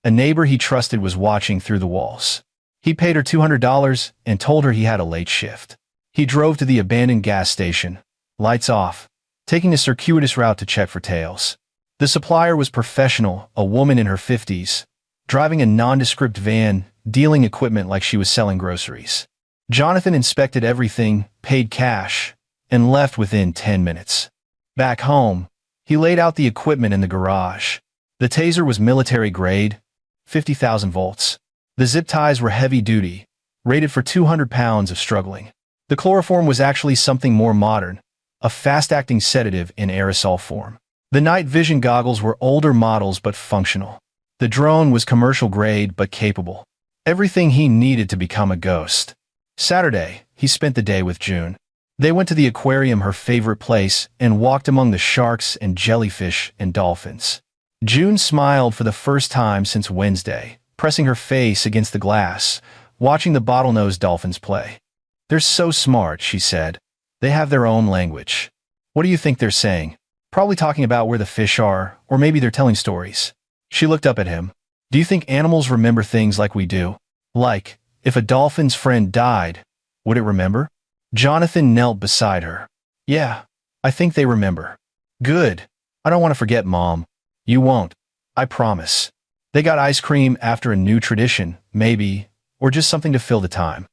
A neighbor he trusted was watching through the walls. He paid her $200 and told her he had a late shift. He drove to the abandoned gas station, lights off, taking a circuitous route to check for tails. The supplier was professional, a woman in her 50s, driving a nondescript van, dealing equipment like she was selling groceries. Jonathan inspected everything, paid cash, and left within 10 minutes. Back home, he laid out the equipment in the garage. The taser was military grade, 50,000 volts. The zip ties were heavy duty, rated for 200 pounds of struggling. The chloroform was actually something more modern, a fast-acting sedative in aerosol form. The night vision goggles were older models but functional. The drone was commercial grade but capable. Everything he needed to become a ghost. Saturday, he spent the day with June. They went to the aquarium, her favorite place, and walked among the sharks and jellyfish and dolphins. June smiled for the first time since Wednesday, pressing her face against the glass, watching the bottlenose dolphins play. "They're so smart," she said. "They have their own language." "What do you think they're saying?" "Probably talking about where the fish are, or maybe they're telling stories." She looked up at him. "Do you think animals remember things like we do? Like, if a dolphin's friend died, would it remember?" Jonathan knelt beside her. "Yeah, I think they remember." "Good. I don't want to forget, Mom." "You won't. I promise." They got ice cream after a new tradition, maybe, or just something to fill the time.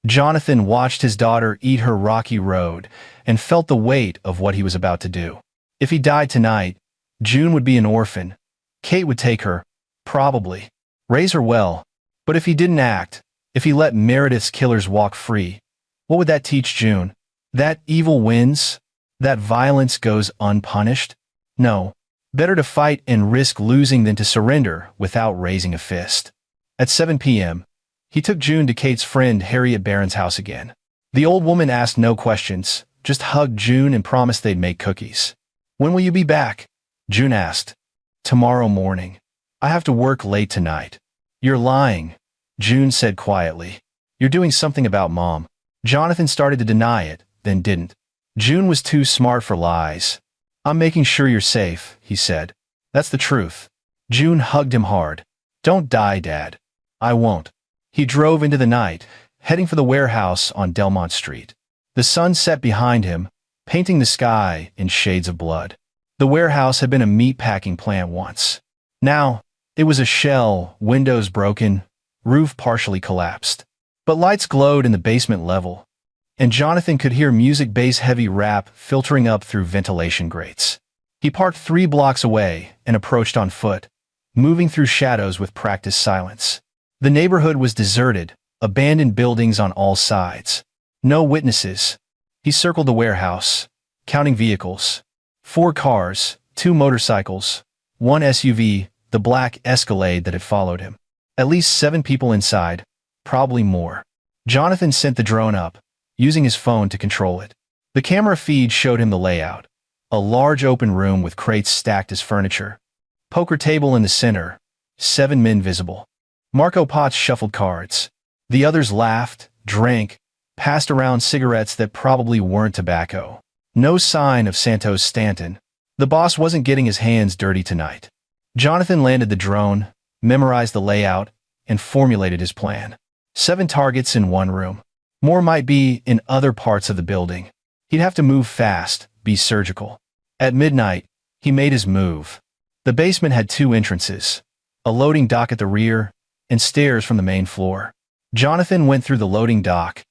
Jonathan watched his daughter eat her rocky road and felt the weight of what he was about to do. If he died tonight, June would be an orphan. Kate would take her, probably, raise her well. But if he didn't act, if he let Meredith's killers walk free, what would that teach June? That evil wins? That violence goes unpunished? No. Better to fight and risk losing than to surrender without raising a fist. At 7 p.m., he took June to Kate's friend Harriet Barron's house again. The old woman asked no questions, just hugged June and promised they'd make cookies. "When will you be back?" June asked. "Tomorrow morning. I have to work late tonight." "You're lying," June said quietly. "You're doing something about Mom." Jonathan started to deny it, then didn't. June was too smart for lies. "I'm making sure you're safe," he said. "That's the truth." June hugged him hard. "Don't die, Dad." "I won't." He drove into the night, heading for the warehouse on Delmont Street. The sun set behind him, painting the sky in shades of blood. The warehouse had been a meat-packing plant once. Now, it was a shell, windows broken, roof partially collapsed. But lights glowed in the basement level, and Jonathan could hear music bass-heavy rap filtering up through ventilation grates. He parked 3 blocks away and approached on foot, moving through shadows with practiced silence. The neighborhood was deserted, abandoned buildings on all sides. No witnesses. He circled the warehouse, counting vehicles. 4 cars, 2 motorcycles, 1 SUV, the black Escalade that had followed him. At least 7 people inside, probably more. Jonathan sent the drone up, using his phone to control it. The camera feed showed him the layout. A large open room with crates stacked as furniture. Poker table in the center. 7 men visible. Marco Potts shuffled cards. The others laughed, drank, passed around cigarettes that probably weren't tobacco. No sign of Santos Stanton. The boss wasn't getting his hands dirty tonight. Jonathan landed the drone, memorized the layout, and formulated his plan. 7 targets in 1 room. More might be in other parts of the building. He'd have to move fast, be surgical. At midnight, he made his move. The basement had 2 entrances, a loading dock at the rear, and stairs from the main floor. Jonathan went through the loading dock,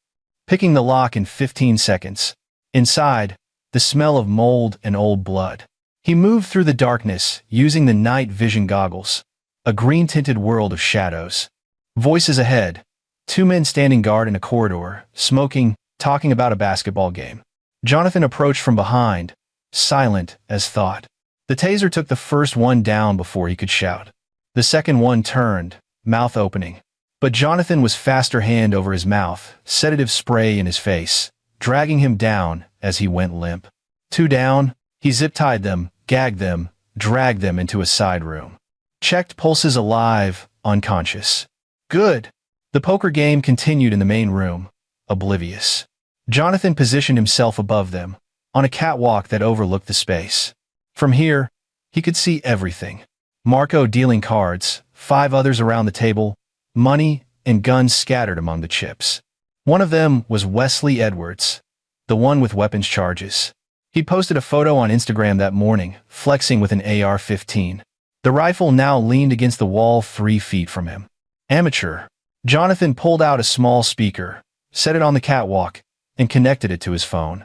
picking the lock in 15 seconds. Inside, the smell of mold and old blood. He moved through the darkness, using the night vision goggles. A green-tinted world of shadows. Voices ahead. 2 men standing guard in a corridor, smoking, talking about a basketball game. Jonathan approached from behind, silent as thought. The taser took the first one down before he could shout. The second one turned, mouth opening. But Jonathan was faster, hand over his mouth, sedative spray in his face, dragging him down as he went limp. 2 down, he zip-tied them, gagged them, dragged them into a side room. Checked pulses alive, unconscious. Good. The poker game continued in the main room, oblivious. Jonathan positioned himself above them, on a catwalk that overlooked the space. From here, he could see everything. Marco dealing cards, 5 others around the table, money and guns scattered among the chips. One of them was Wesley Edwards, the one with weapons charges. He posted a photo on Instagram that morning, flexing with an AR-15. The rifle now leaned against the wall 3 feet from him. Amateur. Jonathan pulled out a small speaker, set it on the catwalk, and connected it to his phone.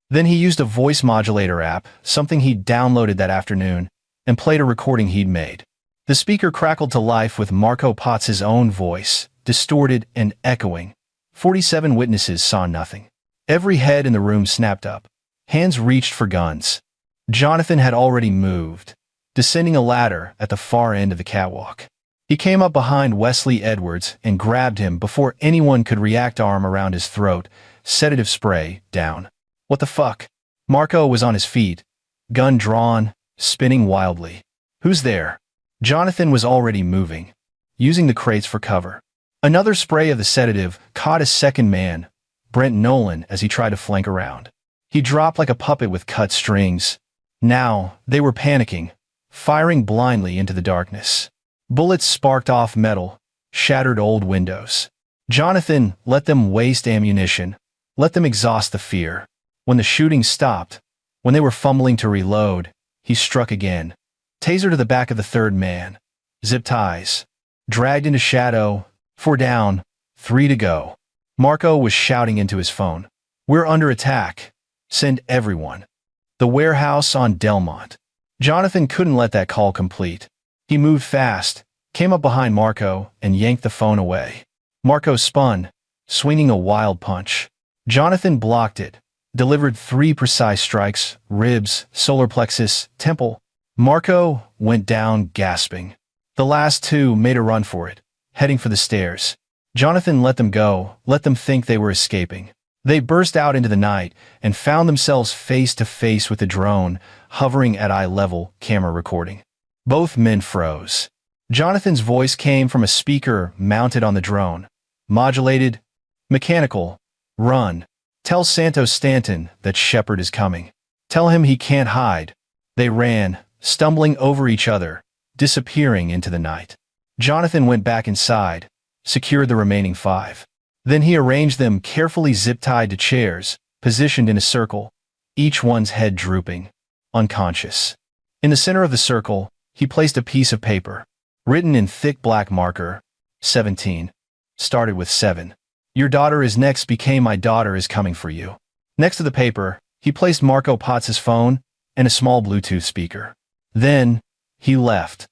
Then he used a voice modulator app, something he'd downloaded that afternoon, and played a recording he'd made. The speaker crackled to life with Marco Potts' own voice, distorted and echoing. 47 witnesses saw nothing. Every head in the room snapped up. Hands reached for guns. Jonathan had already moved, descending a ladder at the far end of the catwalk. He came up behind Wesley Edwards and grabbed him before anyone could react. Arm around his throat, sedative spray, down. What the fuck? Marco was on his feet, gun drawn, spinning wildly. Who's there? Jonathan was already moving, using the crates for cover. Another spray of the sedative caught his second man, Brent Nolan, as he tried to flank around. He dropped like a puppet with cut strings. Now, they were panicking, firing blindly into the darkness. Bullets sparked off metal, shattered old windows. Jonathan let them waste ammunition, let them exhaust the fear. When the shooting stopped, when they were fumbling to reload, he struck again. Taser to the back of the third man. Zip ties. Dragged into shadow. 4 down, 3 to go. Marco was shouting into his phone. We're under attack. Send everyone. The warehouse on Delmont. Jonathan couldn't let that call complete. He moved fast, came up behind Marco, and yanked the phone away. Marco spun, swinging a wild punch. Jonathan blocked it, delivered 3 precise strikes, ribs, solar plexus, temple. Marco went down gasping. The last 2 made a run for it, heading for the stairs. Jonathan let them go, let them think they were escaping. They burst out into the night and found themselves face to face with the drone, hovering at eye level, camera recording. Both men froze. Jonathan's voice came from a speaker mounted on the drone. Modulated. Mechanical. Run. Tell Santos Stanton that Shepard is coming. Tell him he can't hide. They ran, stumbling over each other, disappearing into the night. Jonathan went back inside, secured the remaining 5. Then he arranged them carefully zip-tied to chairs, positioned in a circle, each one's head drooping, unconscious. In the center of the circle, he placed a piece of paper, written in thick black marker, 17. Started with 7. Your daughter is next became my daughter is coming for you. Next to the paper, he placed Marco Potts's phone and a small Bluetooth speaker. Then, he left,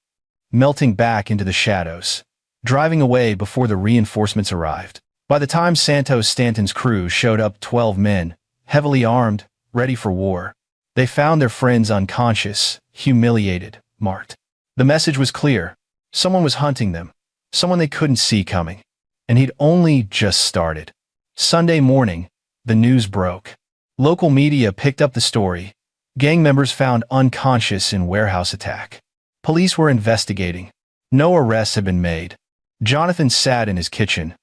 melting back into the shadows, driving away before the reinforcements arrived. By the time Santos Stanton's crew showed up, 12 men, heavily armed, ready for war. They found their friends unconscious, humiliated, marked. The message was clear. Someone was hunting them, someone they couldn't see coming. And he'd only just started. Sunday morning, the news broke. Local media picked up the story. Gang members found unconscious in warehouse attack. Police were investigating. No arrests had been made. Jonathan sat in his kitchen,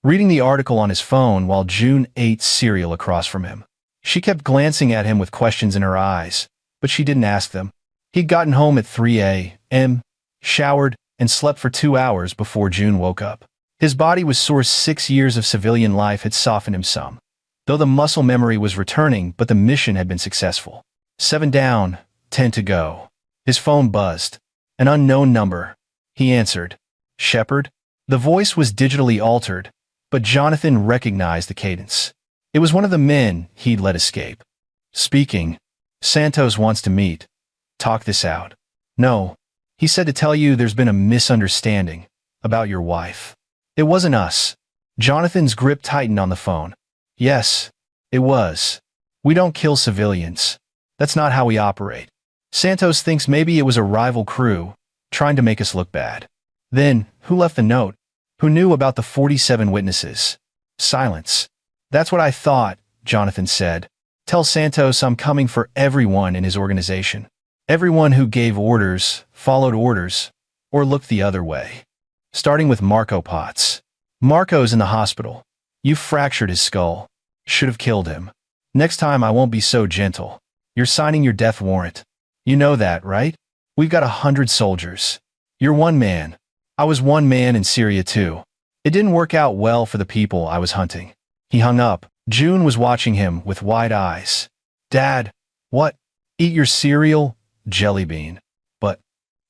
reading the article on his phone while June ate cereal across from him. She kept glancing at him with questions in her eyes, but she didn't ask them. He'd gotten home at 3 a.m., showered, and slept for 2 hours before June woke up. His body was sore. 6 years of civilian life had softened him some, though the muscle memory was returning, but the mission had been successful. 7 down, 10 to go. His phone buzzed. An unknown number. He answered. Shepard? The voice was digitally altered, but Jonathan recognized the cadence. It was one of the men he'd let escape. Speaking. Santos wants to meet. Talk this out. No. He said to tell you there's been a misunderstanding about your wife. It wasn't us. Jonathan's grip tightened on the phone. Yes, it was. We don't kill civilians. That's not how we operate. Santos thinks maybe it was a rival crew, trying to make us look bad. Then, who left the note? Who knew about the 47 witnesses? Silence. That's what I thought, Jonathan said. Tell Santos I'm coming for everyone in his organization. Everyone who gave orders, followed orders, or looked the other way. Starting with Marco Potts. Marco's in the hospital. You fractured his skull. Should have killed him. Next time I won't be so gentle. You're signing your death warrant. You know that, right? We've got 100 soldiers. You're one man. I was one man in Syria too. It didn't work out well for the people I was hunting. He hung up. June was watching him with wide eyes. Dad, what? Eat your cereal? Jelly bean. But,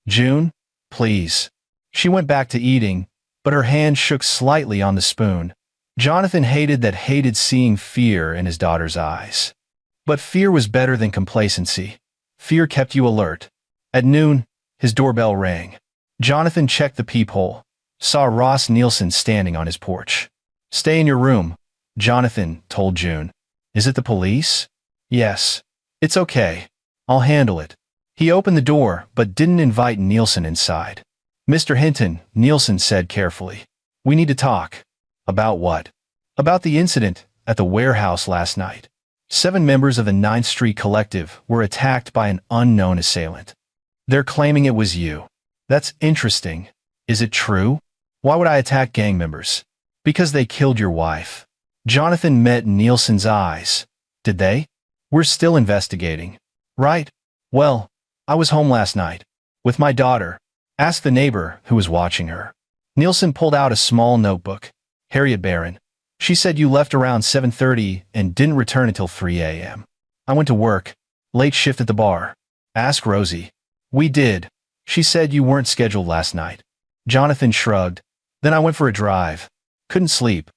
June, please. She went back to eating, but her hand shook slightly on the spoon. Jonathan hated seeing fear in his daughter's eyes. But fear was better than complacency. Fear kept you alert. At noon, his doorbell rang. Jonathan checked the peephole, saw Ross Nielsen standing on his porch. Stay in your room, Jonathan told June. Is it the police? Yes. It's okay. I'll handle it. He opened the door, but didn't invite Nielsen inside. Mr. Hinton, Nielsen said carefully. We need to talk. About what? About the incident at the warehouse last night. 7 members of the 9th Street Collective were attacked by an unknown assailant. They're claiming it was you. That's interesting. Is it true? Why would I attack gang members? Because they killed your wife. Jonathan met Nielsen's eyes. Did they? We're still investigating. Right? Well, I was home last night. With my daughter. Asked the neighbor who was watching her. Nielsen pulled out a small notebook. Harriet Barron. She said you left around 7:30 and didn't return until 3 a.m. I went to work. Late shift at the bar. Ask Rosie. We did. She said you weren't scheduled last night. Jonathan shrugged. Then I went for a drive. Couldn't sleep.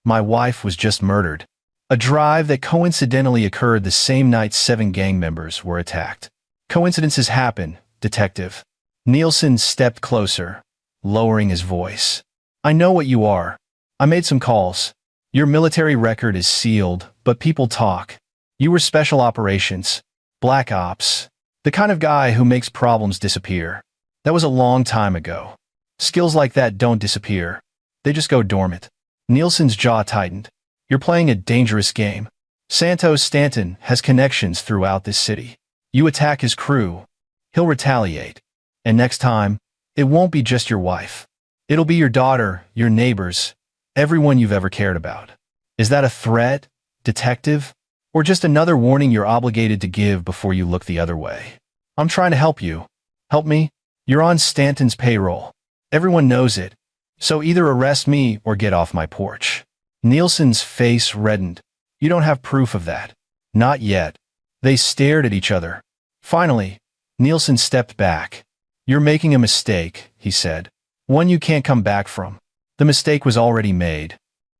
My wife was just murdered. A drive that coincidentally occurred the same night 7 gang members were attacked. Coincidences happen, detective. Nielsen stepped closer, lowering his voice. I know what you are. I made some calls. Your military record is sealed, but people talk. You were special operations. Black ops. The kind of guy who makes problems disappear. That was a long time ago. Skills like that don't disappear. They just go dormant. Nielsen's jaw tightened. You're playing a dangerous game. Santos Stanton has connections throughout this city. You attack his crew. He'll retaliate. And next time, it won't be just your wife. It'll be your daughter, your neighbors, everyone you've ever cared about. Is that a threat, detective? Or just another warning you're obligated to give before you look the other way? I'm trying to help you. Help me? You're on Stanton's payroll. Everyone knows it. So either arrest me or get off my porch. Nielsen's face reddened. You don't have proof of that. Not yet. They stared at each other. Finally, Nielsen stepped back. You're making a mistake, he said. One you can't come back from. The mistake was already made.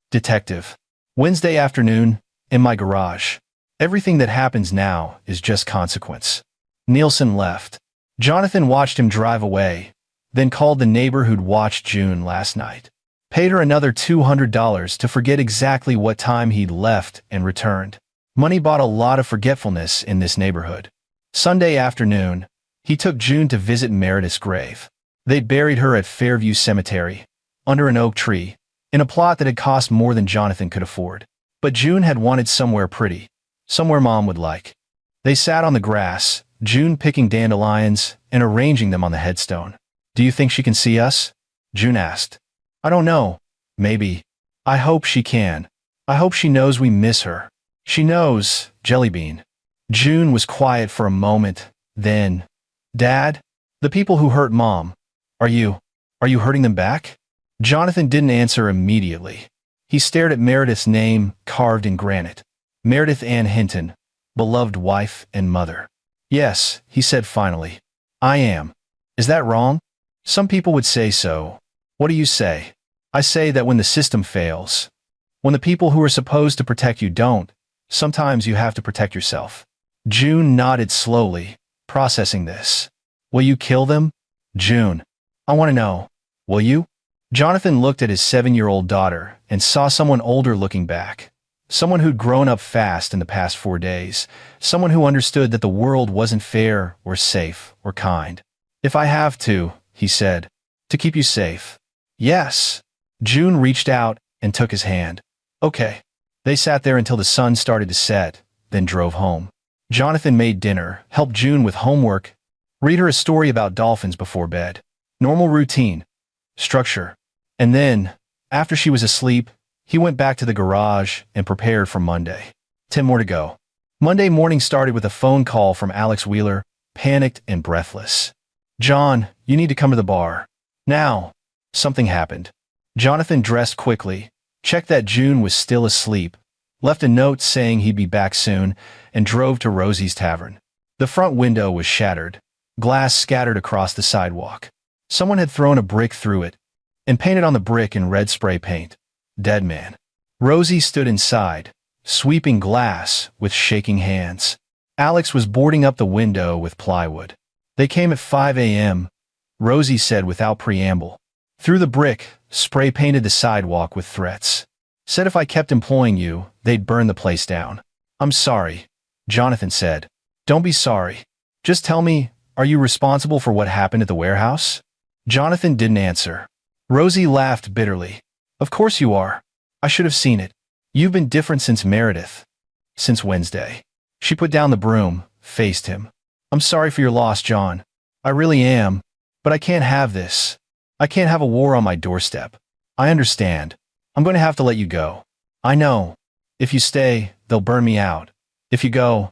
Detective. Wednesday afternoon, in my garage. Everything that happens now is just consequence. Nielsen left. Jonathan watched him drive away, then called the neighbor who'd watched June last night. Paid her another $200 to forget exactly what time he'd left and returned. Money bought a lot of forgetfulness in this neighborhood. Sunday afternoon, he took June to visit Meredith's grave. They'd buried her at Fairview Cemetery, under an oak tree, in a plot that had cost more than Jonathan could afford. But June had wanted somewhere pretty, somewhere Mom would like. They sat on the grass, June picking dandelions and arranging them on the headstone. Do you think she can see us? June asked. I don't know. Maybe. I hope she can. I hope she knows we miss her. She knows, Jellybean. June was quiet for a moment, then, Dad? The people who hurt Mom. Are you hurting them back? Jonathan didn't answer immediately. He stared at Meredith's name carved in granite. Meredith Ann Hinton, beloved wife and mother. Yes, he said finally. I am. Is that wrong? Some people would say so. What do you say? I say that when the system fails, when the people who are supposed to protect you don't, sometimes you have to protect yourself. June nodded slowly, processing this. Will you kill them? June. I want to know. Will you? Jonathan looked at his 7-year-old daughter and saw someone older looking back. Someone who'd grown up fast in the past 4 days. Someone who understood that the world wasn't fair or safe or kind. If I have to, he said, to keep you safe. Yes. June reached out and took his hand. Okay. They sat there until the sun started to set, then drove home. Jonathan made dinner, helped June with homework, read her a story about dolphins before bed. Normal routine. Structure. And then, after she was asleep, he went back to the garage and prepared for Monday. 10 more to go. Monday morning started with a phone call from Alex Wheeler, panicked and breathless. John, you need to come to the bar. Now. Something happened. Jonathan dressed quickly, checked that June was still asleep, left a note saying he'd be back soon, and drove to Rosie's Tavern. The front window was shattered, glass scattered across the sidewalk. Someone had thrown a brick through it and painted on the brick in red spray paint. Dead man. Rosie stood inside, sweeping glass with shaking hands. Alex was boarding up the window with plywood. They came at 5 a.m., Rosie said without preamble. Through the brick, spray painted the sidewalk with threats. Said if I kept employing you, they'd burn the place down. I'm sorry, Jonathan said. Don't be sorry. Just tell me, are you responsible for what happened at the warehouse? Jonathan didn't answer. Rosie laughed bitterly. Of course you are. I should have seen it. You've been different since Meredith. Since Wednesday. She put down the broom, faced him. I'm sorry for your loss, John. I really am. But I can't have this. I can't have a war on my doorstep. I understand. I'm going to have to let you go. I know. If you stay, they'll burn me out. If you go,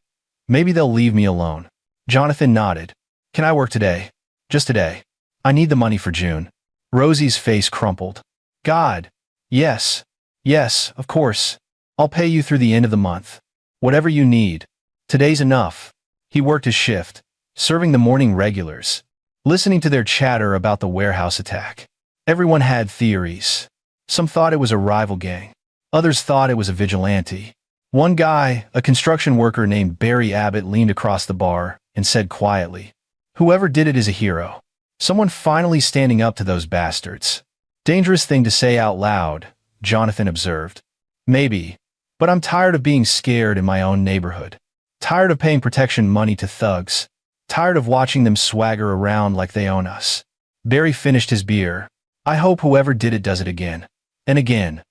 maybe they'll leave me alone. Jonathan nodded. Can I work today? Just today. I need the money for June. Rosie's face crumpled. God. Yes. Yes, of course. I'll pay you through the end of the month. Whatever you need. Today's enough. He worked his shift, serving the morning regulars, listening to their chatter about the warehouse attack. Everyone had theories. Some thought it was a rival gang. Others thought it was a vigilante. One guy, a construction worker named Barry Abbott, leaned across the bar and said quietly, "Whoever did it is a hero. Someone finally standing up to those bastards." Dangerous thing to say out loud, Jonathan observed. Maybe, but I'm tired of being scared in my own neighborhood. Tired of paying protection money to thugs. Tired of watching them swagger around like they own us. Barry finished his beer. I hope whoever did it does it again. And again.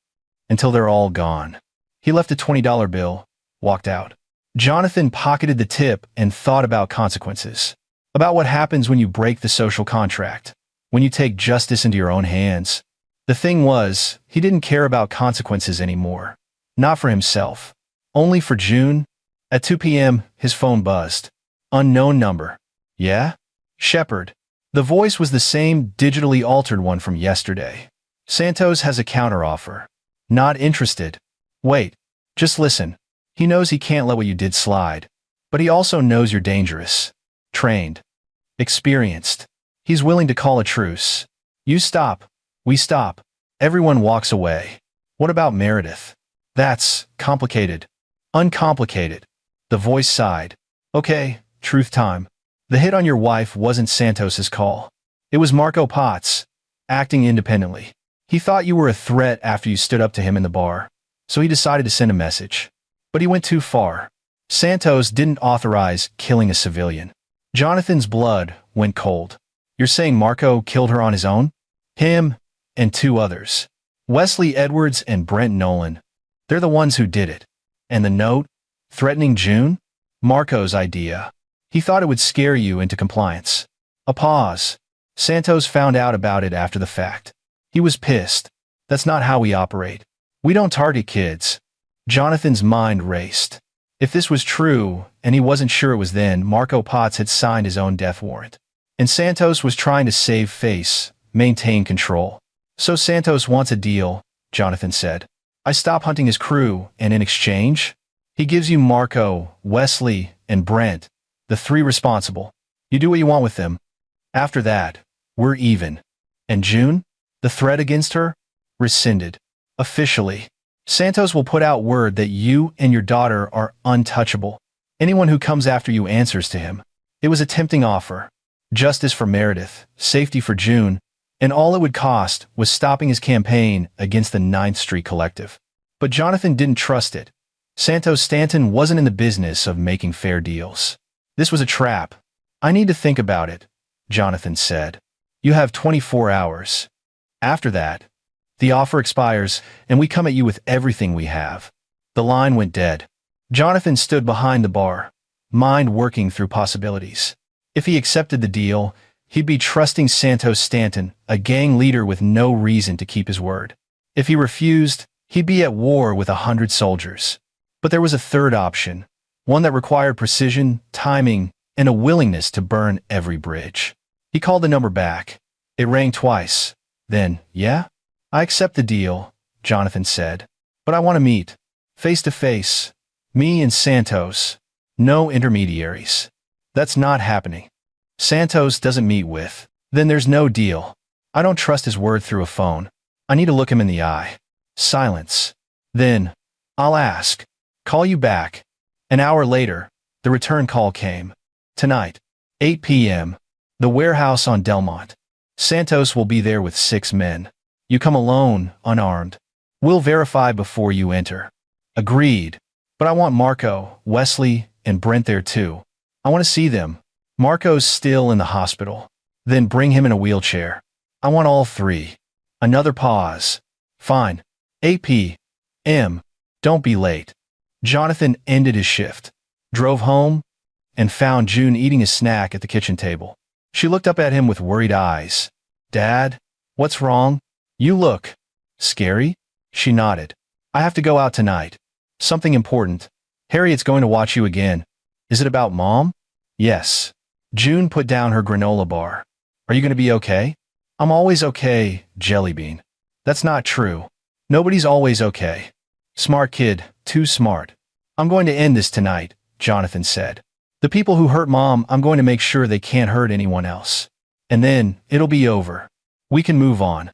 Until they're all gone. He left a $20 bill, walked out. Jonathan pocketed the tip and thought about consequences. About what happens when you break the social contract. When you take justice into your own hands. The thing was, he didn't care about consequences anymore. Not for himself. Only for June. At 2 p.m., his phone buzzed. Unknown number. Yeah? Shepard. The voice was the same digitally altered one from yesterday. Santos has a counteroffer. Not interested. Wait. Just listen. He knows he can't let what you did slide. But he also knows you're dangerous, trained, experienced. He's willing to call a truce. You stop. We stop. Everyone walks away. What about Meredith? That's complicated. Uncomplicated. The voice sighed. Okay, truth time. The hit on your wife wasn't Santos's call. It was Marco Potts, acting independently. He thought you were a threat after you stood up to him in the bar, so he decided to send a message. But he went too far. Santos didn't authorize killing a civilian. Jonathan's blood went cold. You're saying Marco killed her on his own? Him and 2 others. Wesley Edwards and Brent Nolan. They're the ones who did it. And the note? Threatening June? Marco's idea. He thought it would scare you into compliance. A pause. Santos found out about it after the fact. He was pissed. That's not how we operate. We don't target kids. Jonathan's mind raced. If this was true, and he wasn't sure it was, then Marco Potts had signed his own death warrant. And Santos was trying to save face, maintain control. So Santos wants a deal, Jonathan said. I stop hunting his crew, and in exchange, he gives you Marco, Wesley, and Brent, the 3 responsible. You do what you want with them. After that, we're even. And June? The threat against her? Rescinded. Officially. Santos will put out word that you and your daughter are untouchable. Anyone who comes after you answers to him. It was a tempting offer. Justice for Meredith, safety for June, and all it would cost was stopping his campaign against the 9th Street Collective. But Jonathan didn't trust it. Santos Stanton wasn't in the business of making fair deals. This was a trap. I need to think about it, Jonathan said. You have 24 hours. After that, the offer expires, and we come at you with everything we have. The line went dead. Jonathan stood behind the bar, mind working through possibilities. If he accepted the deal, he'd be trusting Santos Stanton, a gang leader with no reason to keep his word. If he refused, he'd be at war with 100 soldiers. But there was a third option, one that required precision, timing, and a willingness to burn every bridge. He called the number back. It rang twice. Then, yeah? I accept the deal, Jonathan said. But I want to meet. Face to face. Me and Santos. No intermediaries. That's not happening. Santos doesn't meet with. Then there's no deal. I don't trust his word through a phone. I need to look him in the eye. Silence. Then, I'll ask. Call you back. An hour later, the return call came. Tonight, 8 p.m. The warehouse on Delmont. Santos will be there with 6 men. You come alone, unarmed. We'll verify before you enter. Agreed. But I want Marco, Wesley, and Brent there too. I want to see them. Marco's still in the hospital. Then bring him in a wheelchair. I want all 3. Another pause. Fine. 8 p.m. Don't be late. Jonathan ended his shift, drove home, and found June eating a snack at the kitchen table. She looked up at him with worried eyes. Dad, what's wrong? You look scary? She nodded. I have to go out tonight. Something important. Harriet's going to watch you again. Is it about Mom? Yes. June put down her granola bar. Are you going to be okay? I'm always okay, Jellybean. That's not true. Nobody's always okay. Smart kid, too smart. I'm going to end this tonight, Jonathan said. The people who hurt Mom, I'm going to make sure they can't hurt anyone else. And then, it'll be over. We can move on.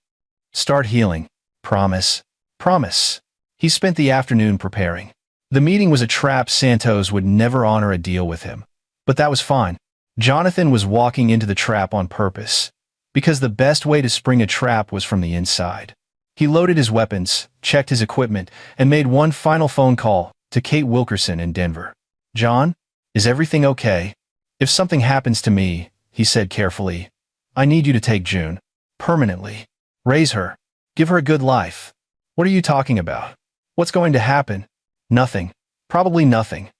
Start healing. Promise. Promise. He spent the afternoon preparing. The meeting was a trap. Santos would never honor a deal with him. But that was fine. Jonathan was walking into the trap on purpose, because the best way to spring a trap was from the inside. He loaded his weapons, checked his equipment, and made one final phone call to Kate Wilkerson in Denver. John, is everything okay? If something happens to me, he said carefully, I need you to take June. Permanently. Raise her. Give her a good life. What are you talking about? What's going to happen? Nothing. Probably nothing.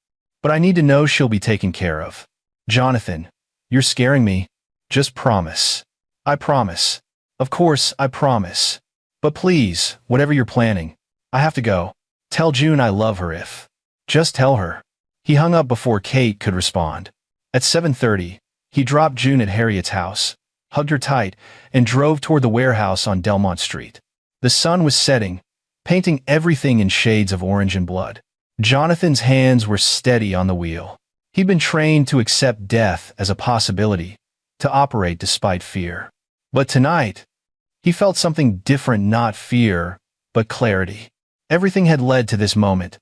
But I need to know she'll be taken care of. Jonathan, you're scaring me. Just promise. I promise. Of course, I promise. But please, whatever you're planning, I have to go. Tell June I love her if. Just tell her. He hung up before Kate could respond. At 7:30, he dropped June at Harriet's house, hugged her tight, and drove toward the warehouse on Delmont Street. The sun was setting, painting everything in shades of orange and blood. Jonathan's hands were steady on the wheel. He'd been trained to accept death as a possibility, to operate despite fear. But tonight, he felt something different, not fear, but clarity. Everything had led to this moment.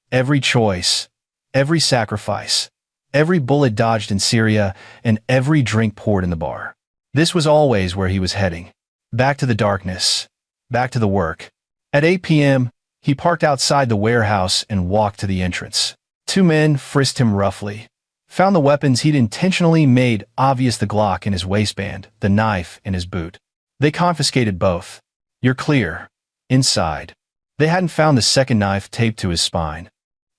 Every choice, every sacrifice, every bullet dodged in Syria, and every drink poured in the bar. This was always where he was heading. Back to the darkness. Back to the work. At 8 p.m., he parked outside the warehouse and walked to the entrance. Two men frisked him roughly, found the weapons he'd intentionally made obvious: the Glock in his waistband, the knife in his boot. They confiscated both. "You're clear." Inside, they hadn't found the second knife taped to his spine,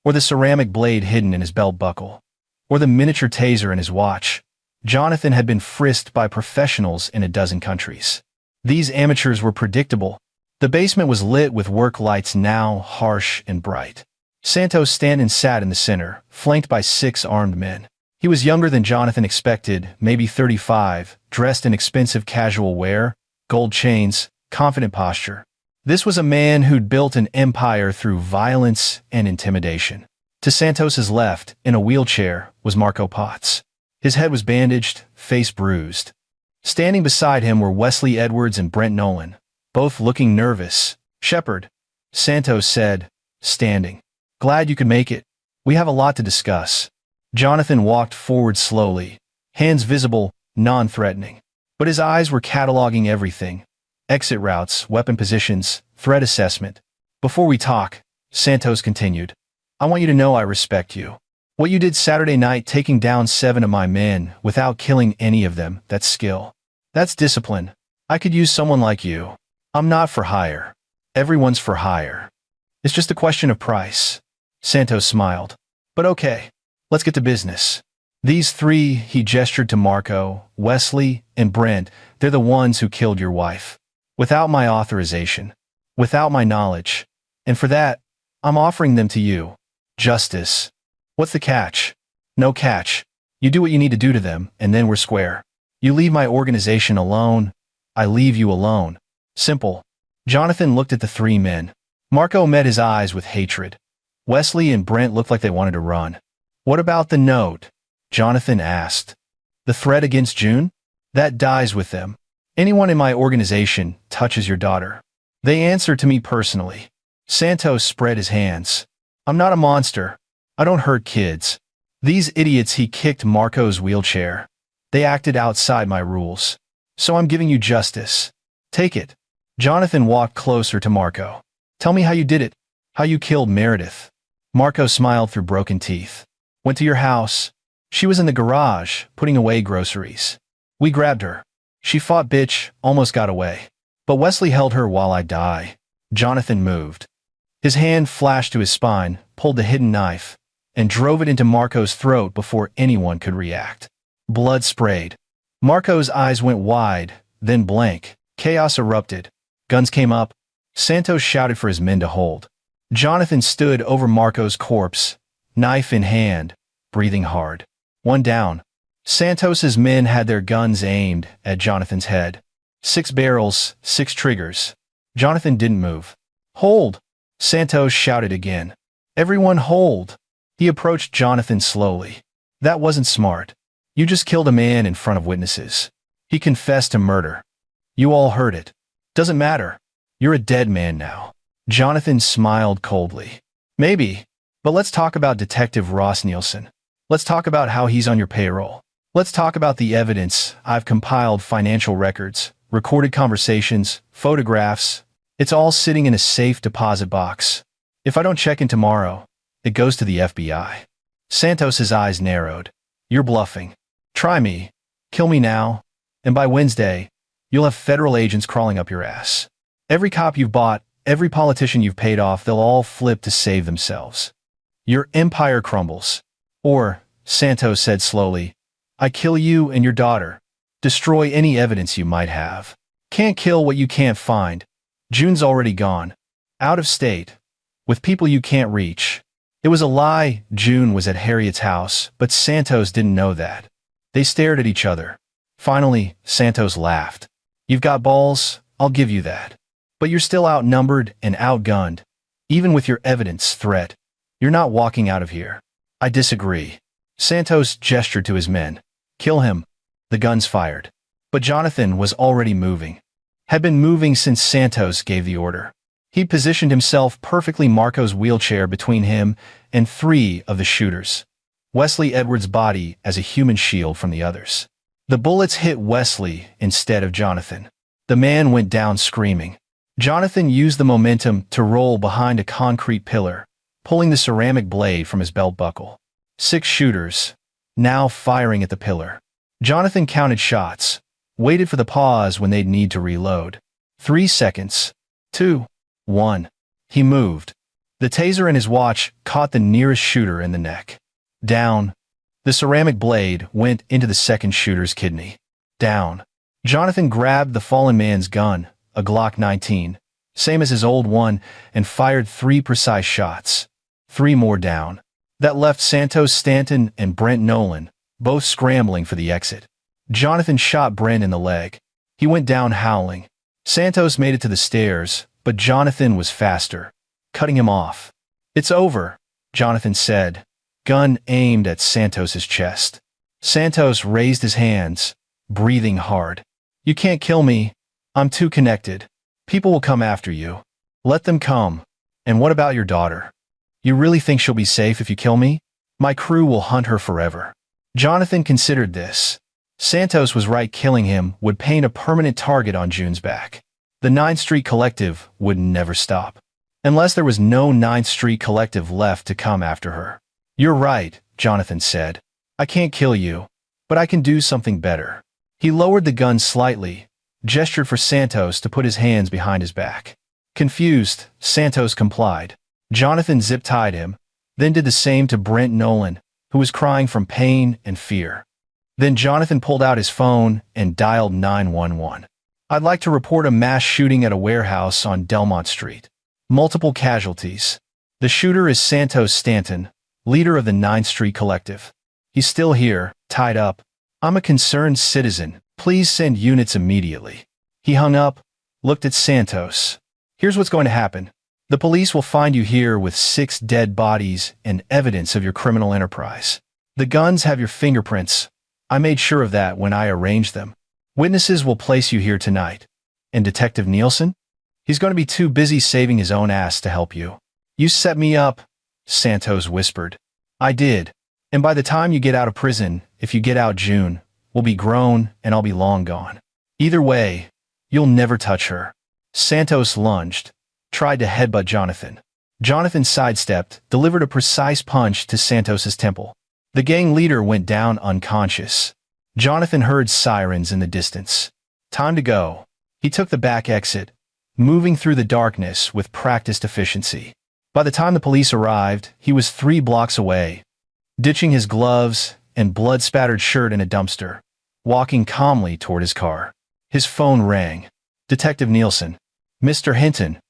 or the ceramic blade hidden in his belt buckle, or the miniature taser in his watch. Jonathan had been frisked by professionals in a dozen countries. These amateurs were predictable. The basement was lit with work lights, now harsh and bright. Santos Stanton sat in the center, flanked by 6 armed men. He was younger than Jonathan expected, maybe 35, dressed in expensive casual wear, gold chains, confident posture. This was a man who'd built an empire through violence and intimidation. To Santos's left, in a wheelchair, was Marco Potts. His head was bandaged, face bruised. Standing beside him were Wesley Edwards and Brent Nolan, both looking nervous. "Shepard," Santos said, standing. "Glad you could make it. We have a lot to discuss." Jonathan walked forward slowly, hands visible, non-threatening. But his eyes were cataloging everything: exit routes, weapon positions, threat assessment. "Before we talk," Santos continued, "I want you to know I respect you. What you did Saturday night, taking down 7 of my men without killing any of them, that's skill. That's discipline. I could use someone like you. I'm not for hire. Everyone's for hire. It's just a question of price." Santos smiled. "But okay, let's get to business. These 3," he gestured to Marco, Wesley, and Brent, "they're the ones who killed your wife. Without my authorization. Without my knowledge. And for that, I'm offering them to you. Justice. What's the catch?" "No catch. You do what you need to do to them, and then we're square. You leave my organization alone, I leave you alone. Simple." Jonathan looked at the 3 men. Marco met his eyes with hatred. Wesley and Brent looked like they wanted to run. "What about the note?" Jonathan asked. "The threat against June? That dies with them. Anyone in my organization touches your daughter, they answer to me personally." Santos spread his hands. "I'm not a monster. I don't hurt kids. These idiots," he kicked Marco's wheelchair, "they acted outside my rules. So I'm giving you justice. Take it." Jonathan walked closer to Marco. "Tell me how you did it. How you killed Meredith." Marco smiled through broken teeth. "Went to your house. She was in the garage, putting away groceries. We grabbed her. She fought, bitch, almost got away. But Wesley held her while I die." Jonathan moved. His hand flashed to his spine, pulled the hidden knife, and drove it into Marco's throat before anyone could react. Blood sprayed. Marco's eyes went wide, then blank. Chaos erupted. Guns came up. Santos shouted for his men to hold. Jonathan stood over Marco's corpse, knife in hand, breathing hard. One down. Santos's men had their guns aimed at Jonathan's head. 6 barrels, 6 triggers. Jonathan didn't move. "Hold!" Santos shouted again. "Everyone hold!" He approached Jonathan slowly. "That wasn't smart. You just killed a man in front of witnesses. He confessed to murder. You all heard it. Doesn't matter. You're a dead man now." Jonathan smiled coldly. "Maybe, but let's talk about Detective Ross Nielsen. Let's talk about how he's on your payroll. Let's talk about the evidence I've compiled: financial records, recorded conversations, photographs. It's all sitting in a safe deposit box. If I don't check in tomorrow, it goes to the FBI." Santos's eyes narrowed. "You're bluffing. Try me. Kill me now. And by Wednesday, you'll have federal agents crawling up your ass. Every cop you've bought, every politician you've paid off, they'll all flip to save themselves. Your empire crumbles. Or," Santos said slowly, "I kill you and your daughter. Destroy any evidence you might have. Can't kill what you can't find. June's already gone. Out of state. With people you can't reach." It was a lie. June was at Harriet's house, but Santos didn't know that. They stared at each other. Finally, Santos laughed. "You've got balls, I'll give you that. But you're still outnumbered and outgunned, even with your evidence threat. You're not walking out of here. I disagree. Santos gestured to his men. Kill him. The guns fired. But Jonathan was already moving. Had been moving since Santos gave the order. He positioned himself perfectly, Marco's wheelchair between him and 3 of the shooters. Wesley Edwards' body as a human shield from the others. The bullets hit Wesley instead of Jonathan. The man went down screaming. Jonathan used the momentum to roll behind a concrete pillar, pulling the ceramic blade from his belt buckle. 6 shooters, now firing at the pillar. Jonathan counted shots, waited for the pause when they'd need to reload. 3 seconds. 2. 1. He moved. The taser in his watch caught the nearest shooter in the neck. Down. The ceramic blade went into the second shooter's kidney. Down. Jonathan grabbed the fallen man's gun, a Glock 19, same as his old one, and fired 3 precise shots. 3 more down. That left Santos Stanton and Brent Nolan, both scrambling for the exit. Jonathan shot Brent in the leg. He went down howling. Santos made it to the stairs, but Jonathan was faster, cutting him off. It's over, Jonathan said, gun aimed at Santos's chest. Santos raised his hands, breathing hard. You can't kill me. I'm too connected. People will come after you. Let them come. And what about your daughter? You really think she'll be safe if you kill me? My crew will hunt her forever. Jonathan considered this. Santos was right, killing him would paint a permanent target on June's back. The 9th Street Collective would never stop. Unless there was no 9th Street Collective left to come after her. You're right, Jonathan said. I can't kill you, but I can do something better. He lowered the gun slightly, gestured for Santos to put his hands behind his back. Confused, Santos complied. Jonathan zip-tied him, then did the same to Brent Nolan, who was crying from pain and fear. Then Jonathan pulled out his phone and dialed 911. I'd like to report a mass shooting at a warehouse on Delmont Street. Multiple casualties. The shooter is Santos Stanton, leader of the 9th Street Collective. He's still here, tied up. I'm a concerned citizen. Please send units immediately. He hung up, looked at Santos. Here's what's going to happen. The police will find you here with 6 dead bodies and evidence of your criminal enterprise. The guns have your fingerprints. I made sure of that when I arranged them. Witnesses will place you here tonight. And Detective Nielsen? He's going to be too busy saving his own ass to help you. You set me up, Santos whispered. I did. And by the time you get out of prison, if you get out, June will be grown and I'll be long gone. Either way, you'll never touch her. Santos lunged, tried to headbutt Jonathan. Jonathan sidestepped, delivered a precise punch to Santos's temple. The gang leader went down unconscious. Jonathan heard sirens in the distance. Time to go. He took the back exit, moving through the darkness with practiced efficiency. By the time the police arrived, he was 3 blocks away, ditching his gloves and blood-spattered shirt in a dumpster, walking calmly toward his car. His phone rang. Detective Nielsen. Mr. Hinton.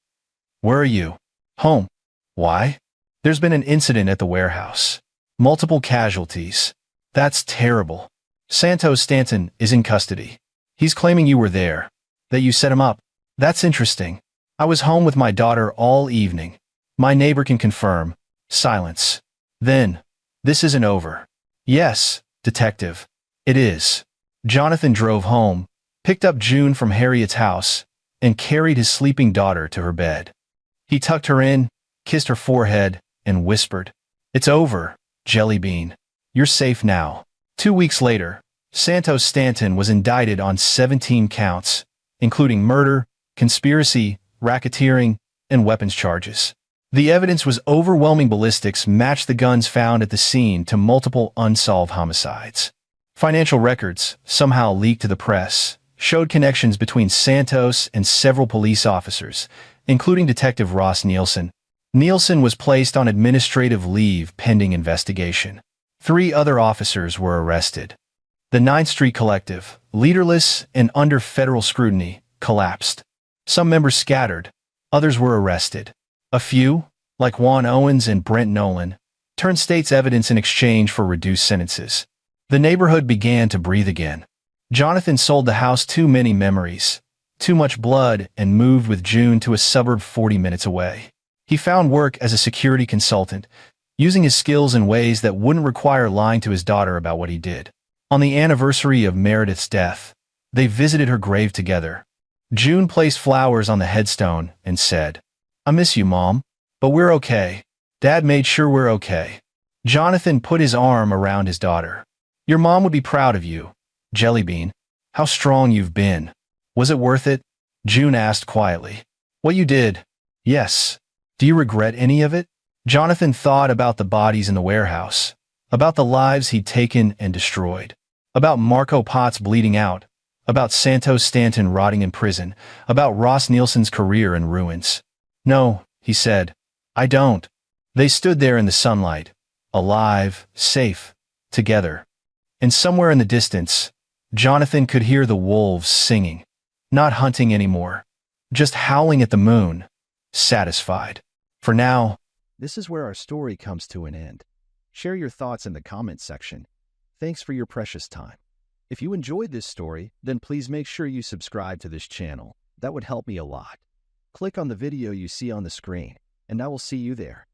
Where are you? Home. Why? There's been an incident at the warehouse. Multiple casualties. That's terrible. Santos Stanton is in custody. He's claiming you were there, that you set him up. That's interesting. I was home with my daughter all evening. My neighbor can confirm. Silence. Then, this isn't over. Yes, detective. It is. Jonathan drove home, picked up June from Harriet's house, and carried his sleeping daughter to her bed. He tucked her in, kissed her forehead, and whispered, "It's over, Jellybean. You're safe now." 2 weeks later, Santos Stanton was indicted on 17 counts, including murder, conspiracy, racketeering, and weapons charges. The evidence was overwhelming. Ballistics matched the guns found at the scene to multiple unsolved homicides. Financial records, somehow leaked to the press, showed connections between Santos and several police officers, including Detective Ross Nielsen. Nielsen was placed on administrative leave pending investigation. 3 other officers were arrested. The 9th Street Collective, leaderless and under federal scrutiny, collapsed. Some members scattered, others were arrested. A few, like Juan Owens and Brent Nolan, turned state's evidence in exchange for reduced sentences. The neighborhood began to breathe again. Jonathan sold the house. Too many memories, too much blood, and moved with June to a suburb 40 minutes away. He found work as a security consultant, using his skills in ways that wouldn't require lying to his daughter about what he did. On the anniversary of Meredith's death, they visited her grave together. June placed flowers on the headstone and said, "I miss you, Mom, but we're okay. Dad made sure we're okay." Jonathan put his arm around his daughter. "Your mom would be proud of you, Jellybean. How strong you've been. Was it worth it?" June asked quietly. "What you did? Yes. Do you regret any of it?" Jonathan thought about the bodies in the warehouse, about the lives he'd taken and destroyed, about Marco Potts bleeding out, about Santos Stanton rotting in prison, about Ross Nielsen's career in ruins. "No," he said, "I don't." They stood there in the sunlight, alive, safe, together. And somewhere in the distance, Jonathan could hear the wolves singing, not hunting anymore, just howling at the moon, satisfied. For now, This is where our story comes to an end. Share your thoughts in the comments section. Thanks for your precious time. If you enjoyed this story, then please make sure you subscribe to this channel. That would help me a lot. Click on the video you see on the screen, and I will see you there.